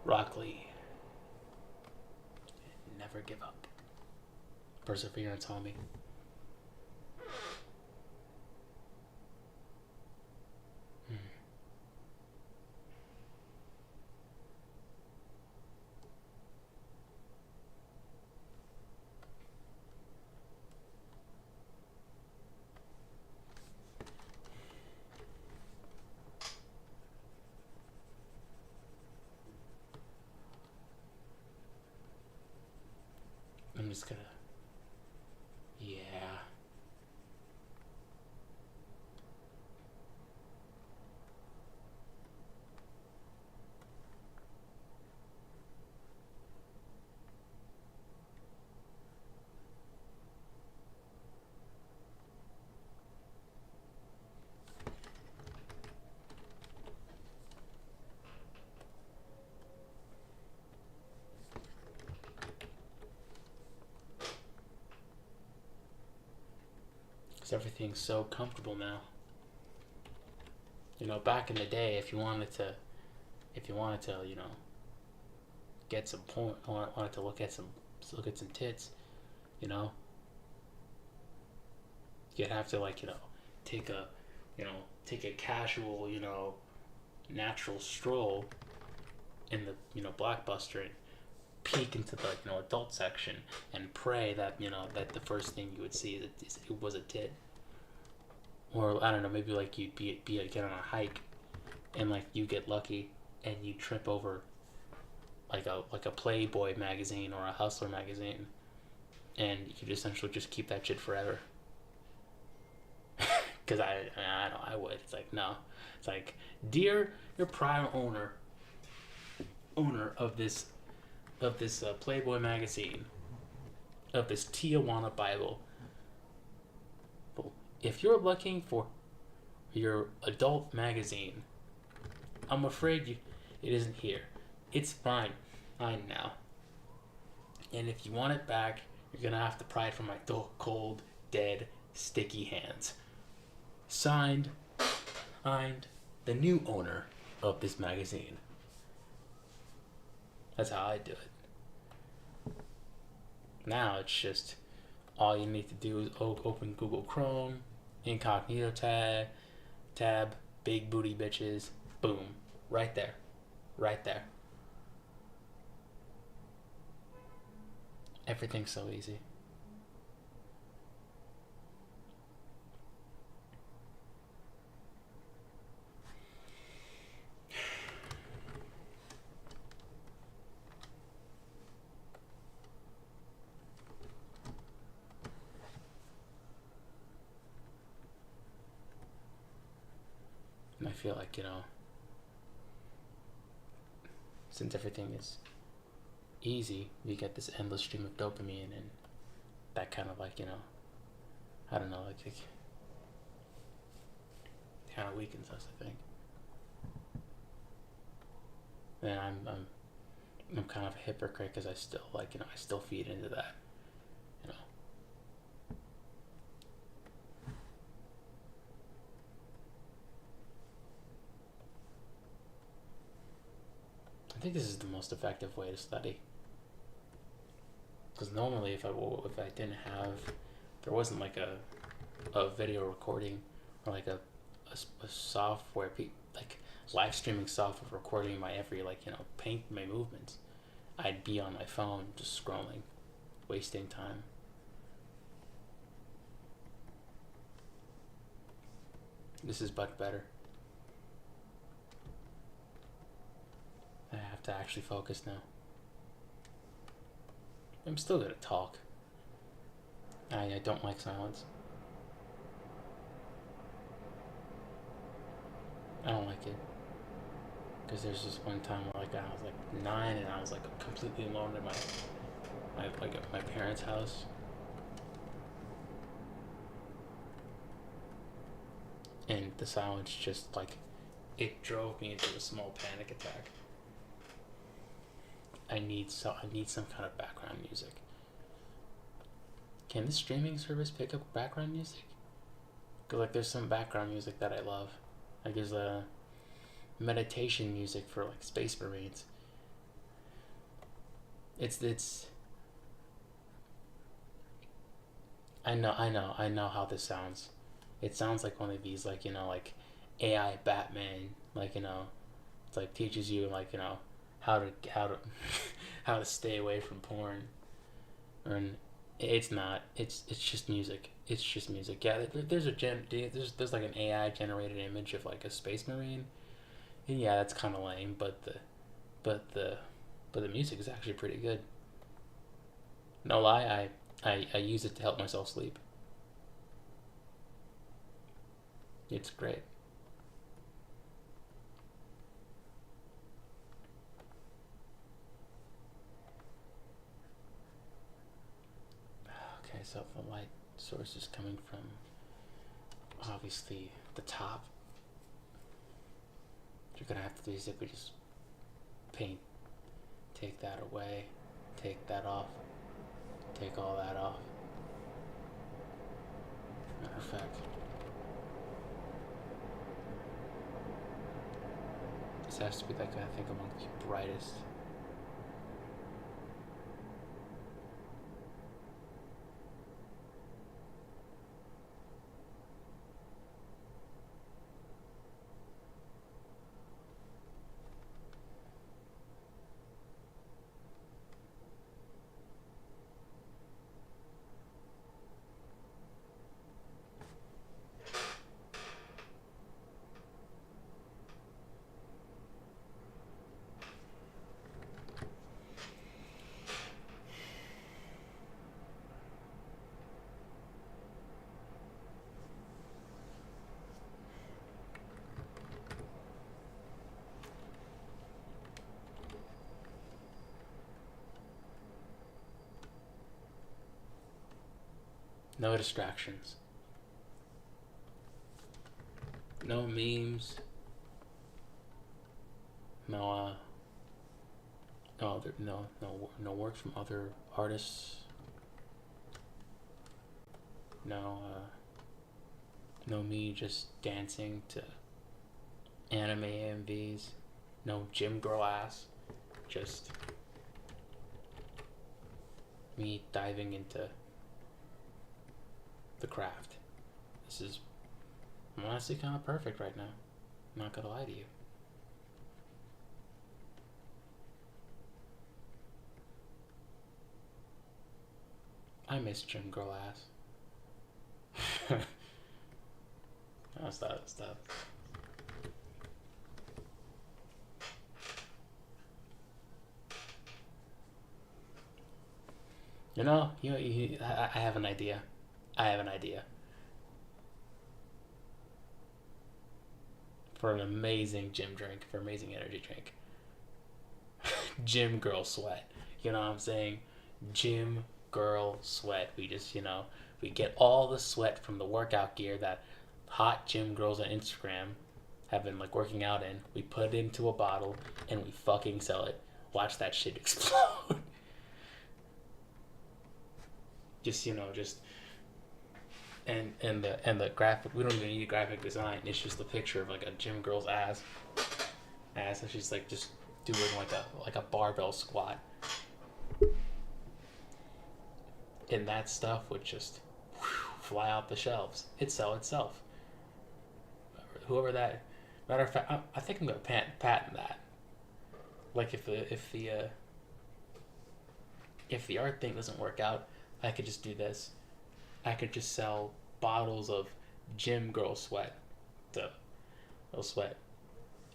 Rock Lee. Never give up. Perseverance, homie. I'm just gonna. Yeah. Because everything's so comfortable now. Back in the day, if you wanted to, get some point, wanted to look at some tits, you know, you'd have to take a, take a casual, natural stroll in the, Blockbuster and peek into the, adult section and pray that, that the first thing you would see is it was a tit. Or I don't know, maybe you'd get on a hike, and you get lucky, and you trip over like a Playboy magazine or a Hustler magazine, and you could essentially just keep that shit forever. Because I would. It's like no, it's like dear your prior owner of this Playboy magazine, of this Tijuana Bible. If you're looking for your adult magazine, I'm afraid it isn't here. It's mine now. And if you want it back, you're gonna have to pry it from my cold, dead, sticky hands. Signed, the new owner of this magazine. That's how I do it. Now it's just all you need to do is open Google Chrome, incognito tab, big booty bitches, boom, right there. Everything's so easy. And I feel like, since everything is easy, you get this endless stream of dopamine, and that kind of I don't know, kind of weakens us, I think. And I'm kind of a hypocrite because I still I still feed into that, I think this is the most effective way to study. Because normally, if I didn't have, there wasn't a video recording or a software, live streaming software recording my every paint my movements, I'd be on my phone just scrolling, wasting time. This is much better. I have to actually focus now. I'm still gonna talk. I don't like silence. I don't like it. Because there's this one time where like I was like 9 and I was like completely alone in my parents' house. And the silence just like it drove me into a small panic attack. I need some kind of background music. Can this streaming service pick up background music? Cause like there's some background music that I love. Like there's a meditation music for like Space Marines. It's. I know how this sounds. It sounds like one of these like like AI Batman like it's like teaches you like how to how to stay away from porn. And it's not. It's just music. It's just music. Yeah, there's like an AI generated image of like a Space Marine. And yeah, that's kind of lame, but the but the music is actually pretty good. No lie, I use it to help myself sleep. It's great. Okay, so the light source is coming from obviously the top. You're gonna have to basically just paint, take that away, take that off, take all that off. Matter of fact, this has to be like I think among the brightest. No distractions. No memes. No no work from other artists. No no me just dancing to anime MVs. No gym girl ass. Just me diving into the craft. This is honestly kind of perfect right now. I'm not gonna lie to you. I miss gym girl ass. No, stop. I have an idea. I have an idea for an amazing gym drink, for amazing energy drink. Gym girl sweat. You know what I'm saying? Gym girl sweat. We just, we get all the sweat from the workout gear that hot gym girls on Instagram have been like working out in. We put it into a bottle and we fucking sell it. Watch that shit explode. Just, just and the graphic, we don't even need a graphic design. It's just a picture of like a gym girl's ass and she's like just doing like a barbell squat, and that stuff would just fly off the shelves. It'd sell itself. Whoever that, matter of fact, I think I'm gonna patent that. Like if the art thing doesn't work out, I could just do this. I could just sell bottles of gym girl sweat, the little sweat,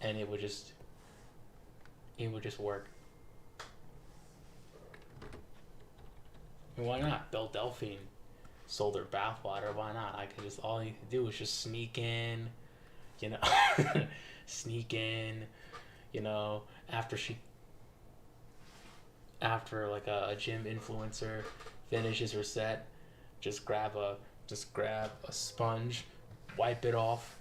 and it would just work. Why not? Belle Delphine sold her bathwater. Why not? I could just all you could do is just sneak in, you know, sneak in, you know, after she, after like a gym influencer finishes her set, just grab a sponge, wipe it off,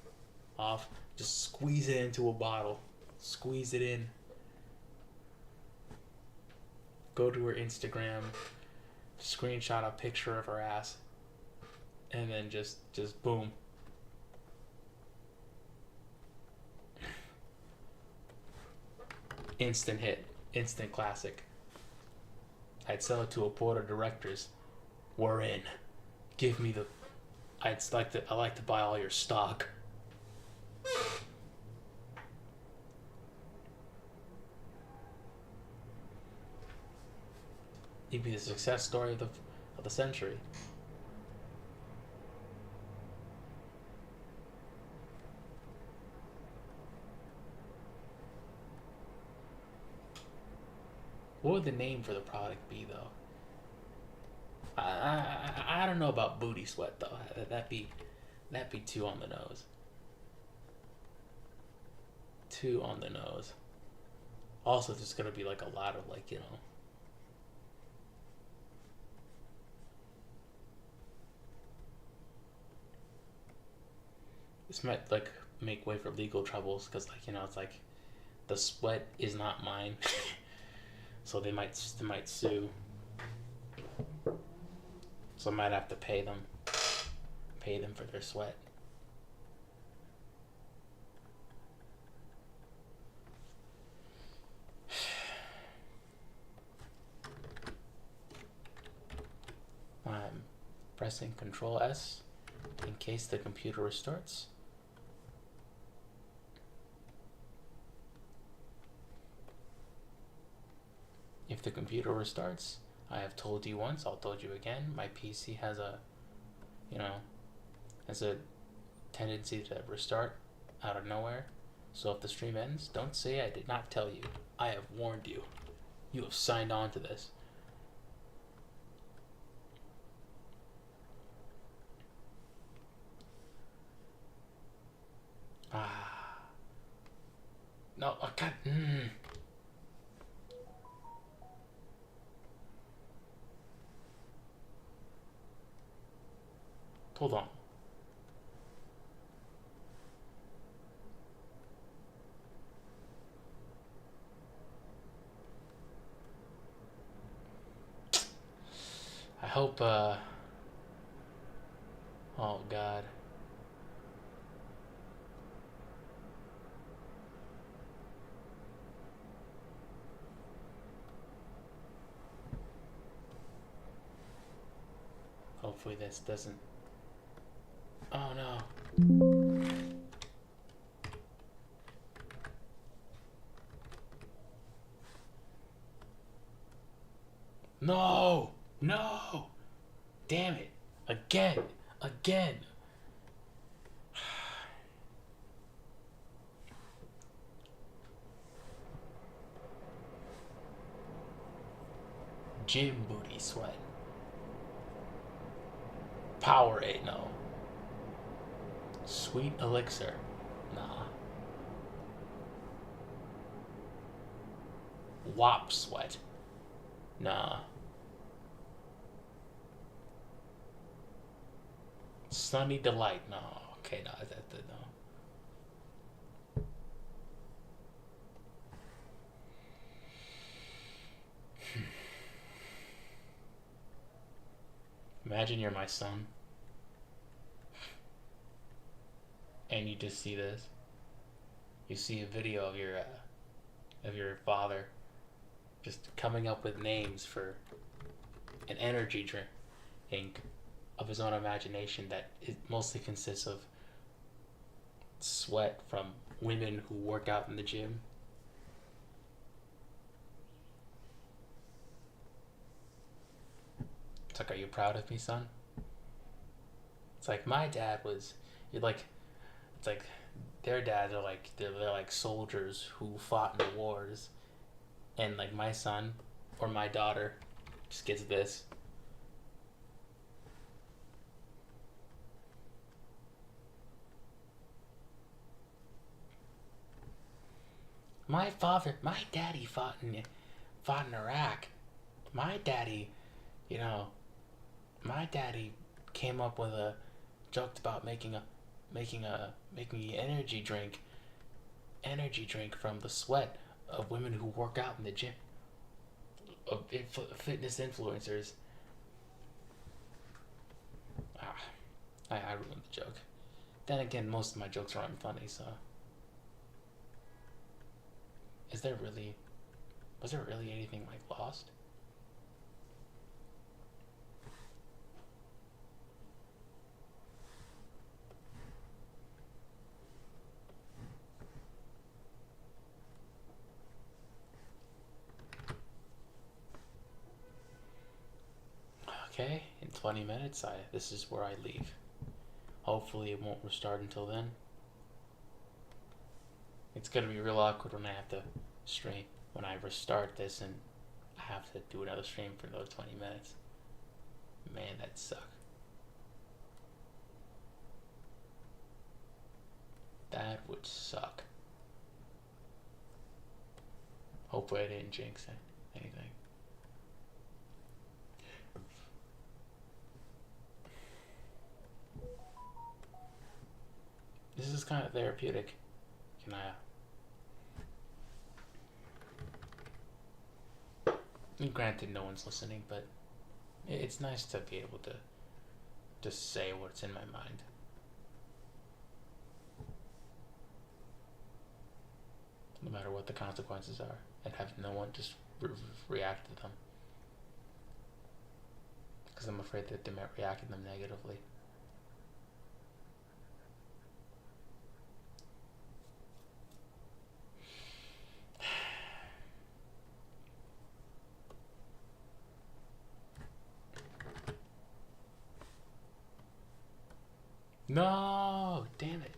just squeeze it into a bottle, squeeze it in, go to her Instagram, screenshot a picture of her ass, and then just boom. Instant hit, instant classic. I'd sell it to a board of directors. We're in. Give me the. I like to buy all your stock. You'd be the success story of the century. What would the name for the product be, though? I don't know about booty sweat though. That'd be too on the nose. Too on the nose. Also, there's gonna be like a lot of like, you know. This might like make way for legal troubles because like, you know, it's like the sweat is not mine, so they might sue. So I might have to pay them for their sweat. I'm pressing Control S in case the computer restarts. If the computer restarts, I have told you once, I'll told you again, my PC has a, you know, has a tendency to restart out of nowhere. So if the stream ends, don't say I did not tell you. I have warned you. You have signed on to this. No, oh God. Hold on. I hope, oh God. Hopefully this doesn't. Oh no. No! No! Damn it. Again. Gym booty sweat. Powerade, no. Sweet elixir, nah. WAP sweat, nah. Sunny delight, no. Okay, no, no. Imagine you're my son, and you just see this. You see a video of your father just coming up with names for an energy drink of his own imagination that it mostly consists of sweat from women who work out in the gym. It's like, are you proud of me, son? It's like my dad was. You're like, it's like their dads are like they're like soldiers who fought in the wars, and like my son or my daughter just gets this. my daddy fought in Iraq. My daddy, you know, my daddy came up with a joked about making an energy drink from the sweat of women who work out in the gym, of fitness influencers. Ah, I ruined the joke. Then again, most of my jokes aren't funny, so is there really was there really anything like Lost? Okay, in 20 minutes, I this is where I leave. Hopefully, it won't restart until then. It's gonna be real awkward when I have to stream when I restart this and I have to do another stream for another 20 minutes. Man, that suck. That would suck. Hopefully, I didn't jinx anything. This is kind of therapeutic. Can I? Granted, no one's listening, but it's nice to be able to just say what's in my mind. No matter what the consequences are, and have no one just react to them. Because I'm afraid that they might react to them negatively. No! Damn it.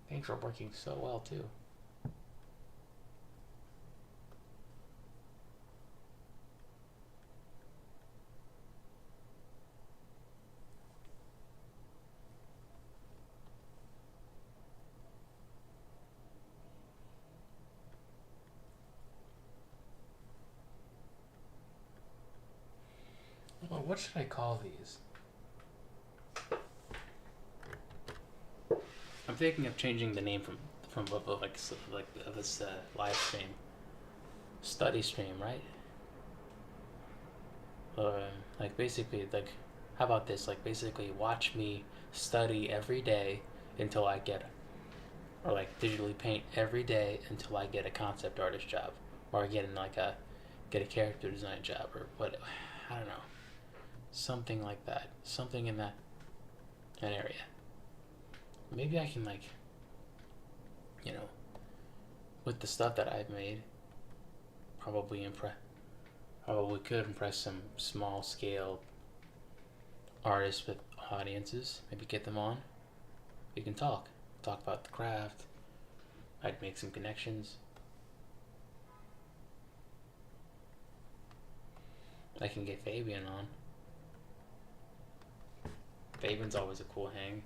Things are working so well, too. Well, what should I call these? I'm thinking of changing the name from like this live stream, study stream, right? Or like basically like, how about this? Like basically, watch me study every day until I get, or like digitally paint every day until I get a concept artist job, or get a character design job, or what? I don't know, something like that, something in that area. Maybe I can like, you know, with the stuff that I've made, probably impress, probably could impress some small scale artists with audiences. Maybe get them on. We can talk about the craft. I'd make some connections. I can get Fabian on. Fabian's always a cool hang.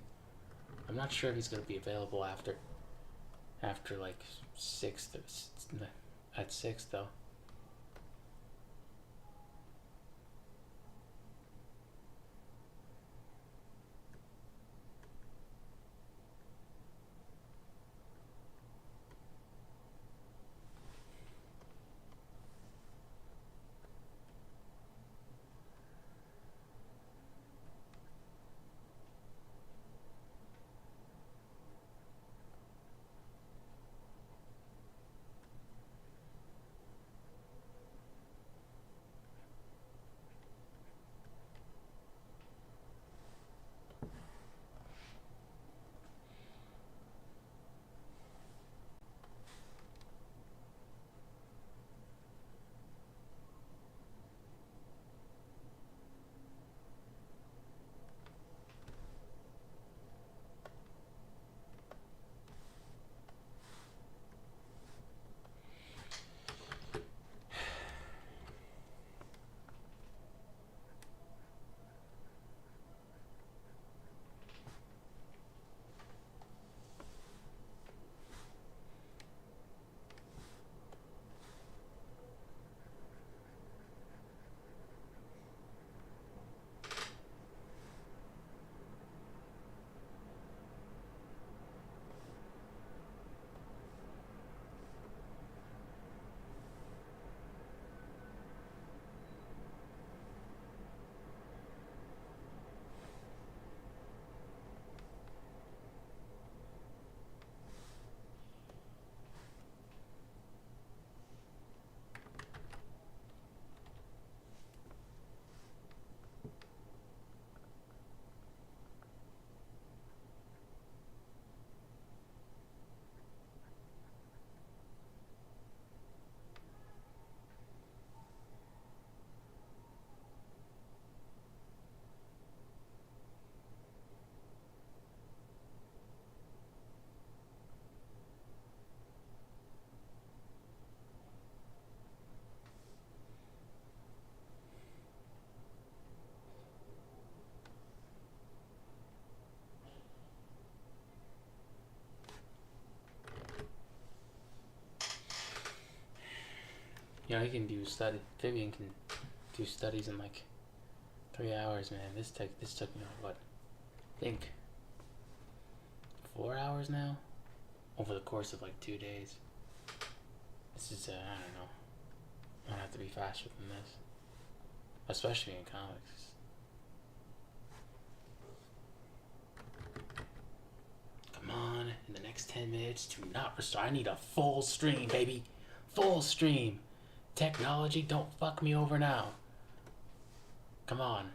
I'm not sure if he's gonna be available after like 6 at 6 though. You know, he can do study. Vivian can do studies in like 3 hours, man. This took me what? I think 4 hours now, over the course of like 2 days. This is I don't know. I don't have to be faster than this, especially in comics. Come on, in the next 10 minutes, do not restart. I need a full stream, baby. Full stream. Technology, don't fuck me over now. Come on.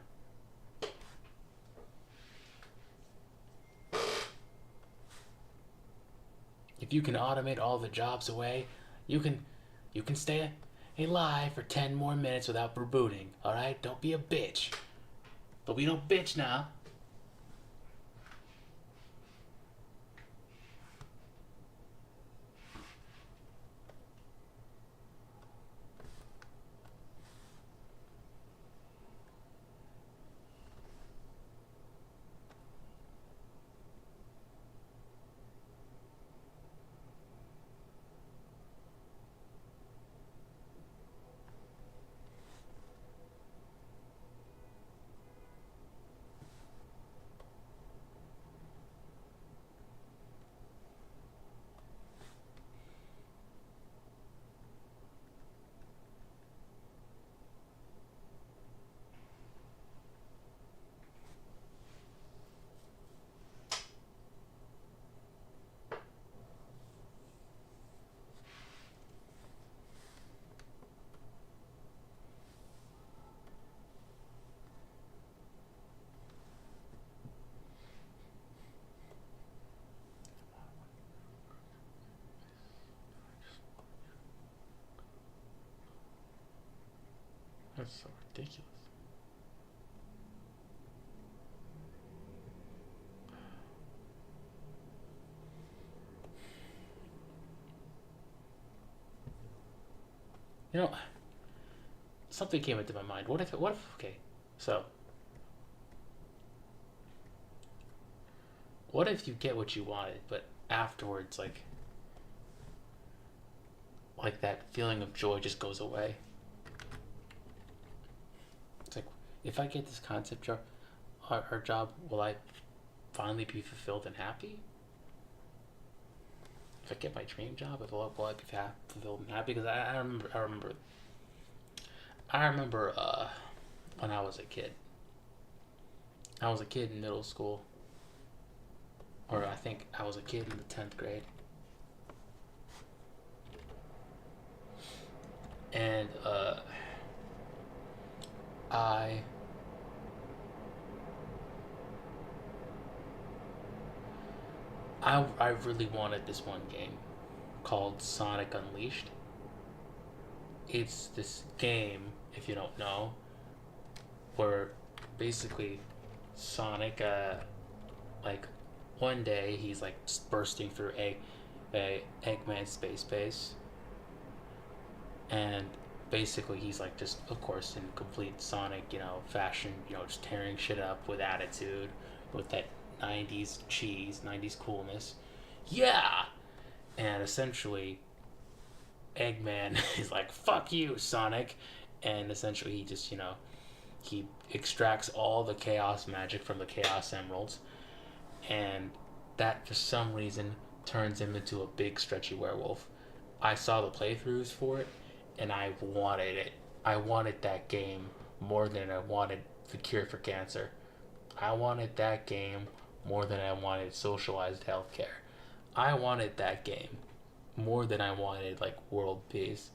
If you can automate all the jobs away, you can stay alive for 10 more minutes without rebooting. All right? Don't be a bitch. But we don't bitch now. That's so ridiculous. You know, something came into my mind. What if, okay, so, what if you get what you wanted, but afterwards, like that feeling of joy just goes away? It's like, if I get this concept job, our job, will I finally be fulfilled and happy? If I get my dream job, will I be fulfilled and happy? Because I remember when I was a kid. I was a kid in middle school, or I think I was a kid in the 10th grade, and I I really wanted this one game called Sonic Unleashed. It's this game, if you don't know, where basically Sonic, like one day he's like bursting through a Eggman space base, and basically he's like just, of course, in complete Sonic, fashion, just tearing shit up with attitude, with that 90s cheese, 90s coolness. Yeah! And essentially, Eggman is like, fuck you, Sonic. And essentially, he just, he extracts all the chaos magic from the Chaos Emeralds. And that, for some reason, turns him into a big, stretchy werewolf. I saw the playthroughs for it, and I wanted it. I wanted that game more than I wanted the cure for cancer. I wanted that game more than I wanted socialized healthcare. I wanted that game more than I wanted like world peace.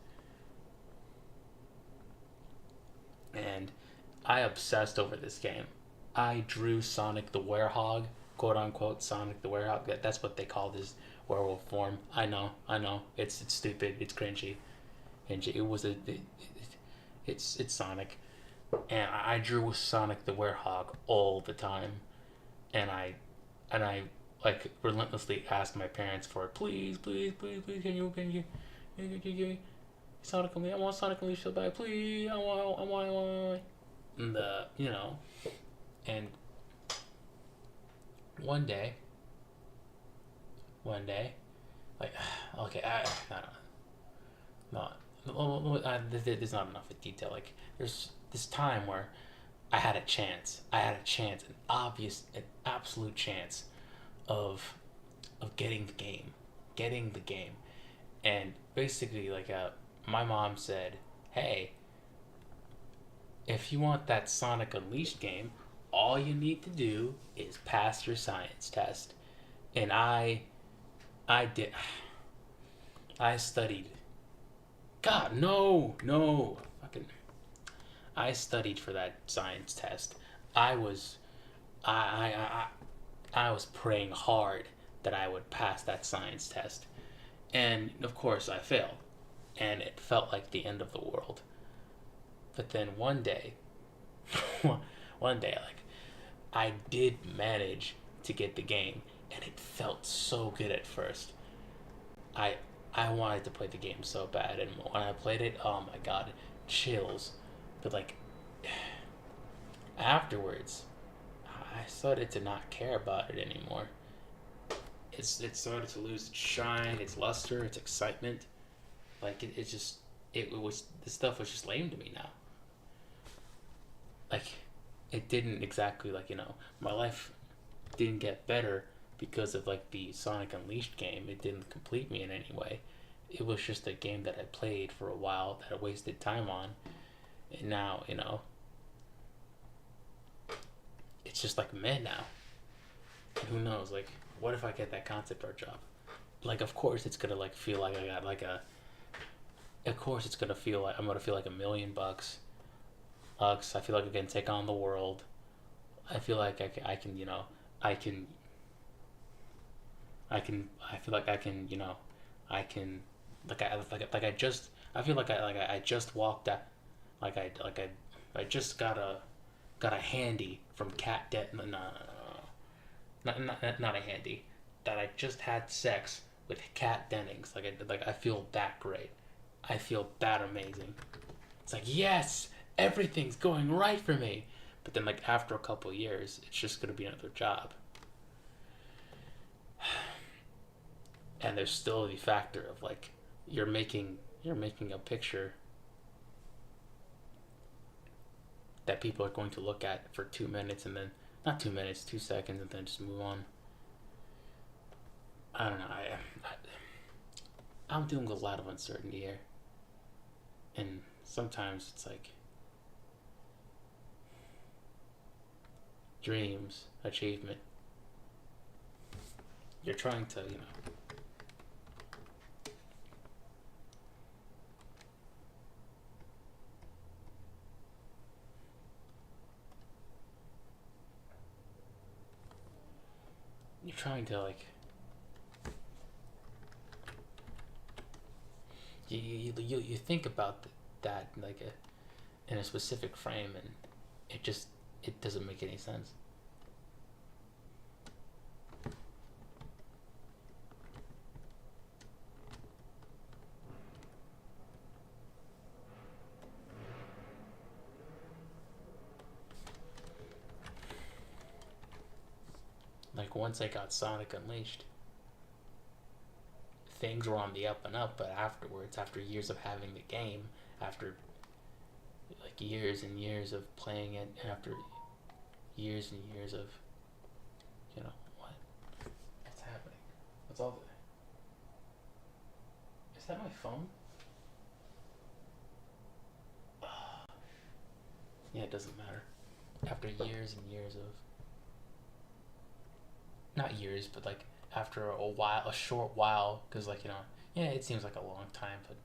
And I obsessed over this game. I drew Sonic the Werehog, quote unquote Sonic the Werehog. That's what they call this werewolf form. I know. It's stupid. It's cringy. And it's Sonic, and I drew Sonic the Werehog all the time, and I like relentlessly asked my parents for it. Please, can you give me Sonic Unleashed? I want Sonic Unleashed so bad. Please, I want. And and one day, like, okay, I don't know. there's not enough detail. Like there's this time where I had a chance. I had a chance, an absolute chance of getting the game, and basically my mom said, "Hey, if you want that Sonic Unleashed game, all you need to do is pass your science test." And I did. I studied. God, no, no, fucking. I studied for that science test. I was, I was praying hard that I would pass that science test, and of course I failed, and it felt like the end of the world. But then one day, one day, I did manage to get the game, and it felt so good at first. I I wanted to play the game so bad, and when I played it, oh my god, chills. But afterwards, I started to not care about it anymore. It started to lose its shine, its luster, its excitement. It just it was this stuff was just lame to me now. Like it didn't exactly my life didn't get better because of the Sonic Unleashed game. It didn't complete me in any way. It was just a game that I played for a while that I wasted time on, and now it's just meh now. And who knows? What if I get that concept art job? Of course it's gonna feel like I got Of course it's gonna feel like I'm gonna feel like $1 million. I feel like I can take on the world. I feel like I can I can I feel like I can I can I just I feel I just walked out I just got a handy from Cat De no, no, no, no, not a handy, that I just had sex with Kat Dennings. I feel that great. I feel that amazing. It's yes, everything's going right for me. But then after a couple of years, it's just gonna be another job. And there's still the factor of you're making a picture that people are going to look at for 2 minutes, and then not 2 minutes, 2 seconds, and then just move on. I don't know. I'm dealing with a lot of uncertainty here, and sometimes it's dreams, achievement. You're trying to you're trying to you think about that in a specific frame, and it doesn't make any sense. Once I got Sonic Unleashed, things were on the up and up. But afterwards, after years of having the game, after years and years of playing it, and after years and years of what? What's happening? What's all the? Is that my phone? Yeah, it doesn't matter. After years and years of, not years, but after a while, a short while, because yeah, it seems like a long time, but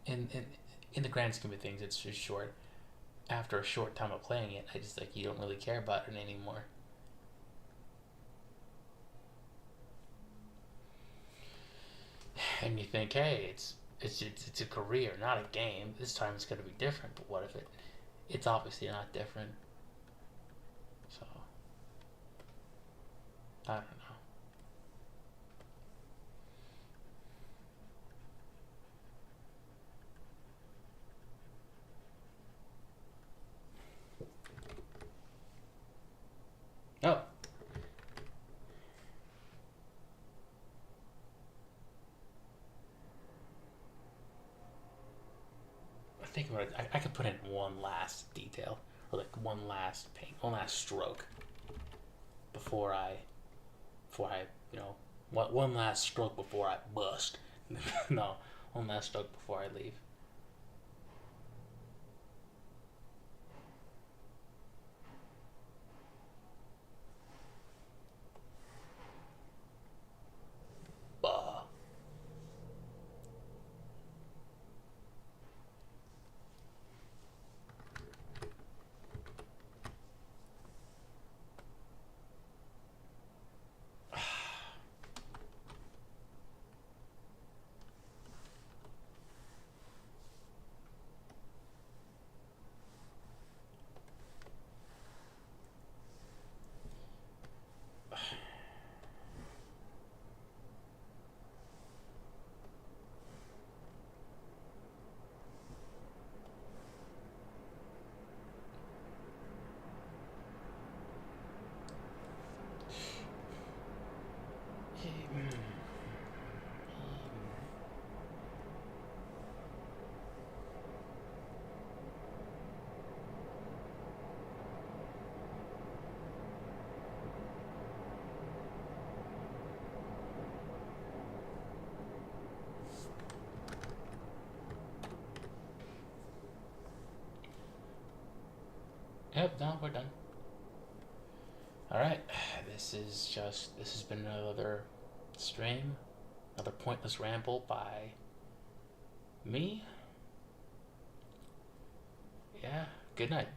in the grand scheme of things, it's just short. After a short time of playing it, I just you don't really care about it anymore. And you think, hey, it's a career, not a game. This time it's gonna be different. But what if it's obviously not different? So I don't know. Oh, think I could put in one last detail, or like one last paint, one last stroke before I, you know, one last stroke before I bust. No, one last stroke before I leave. Bah. Yep, no, we're done. Alright, this has been another stream, another pointless ramble by me. Yeah, good night.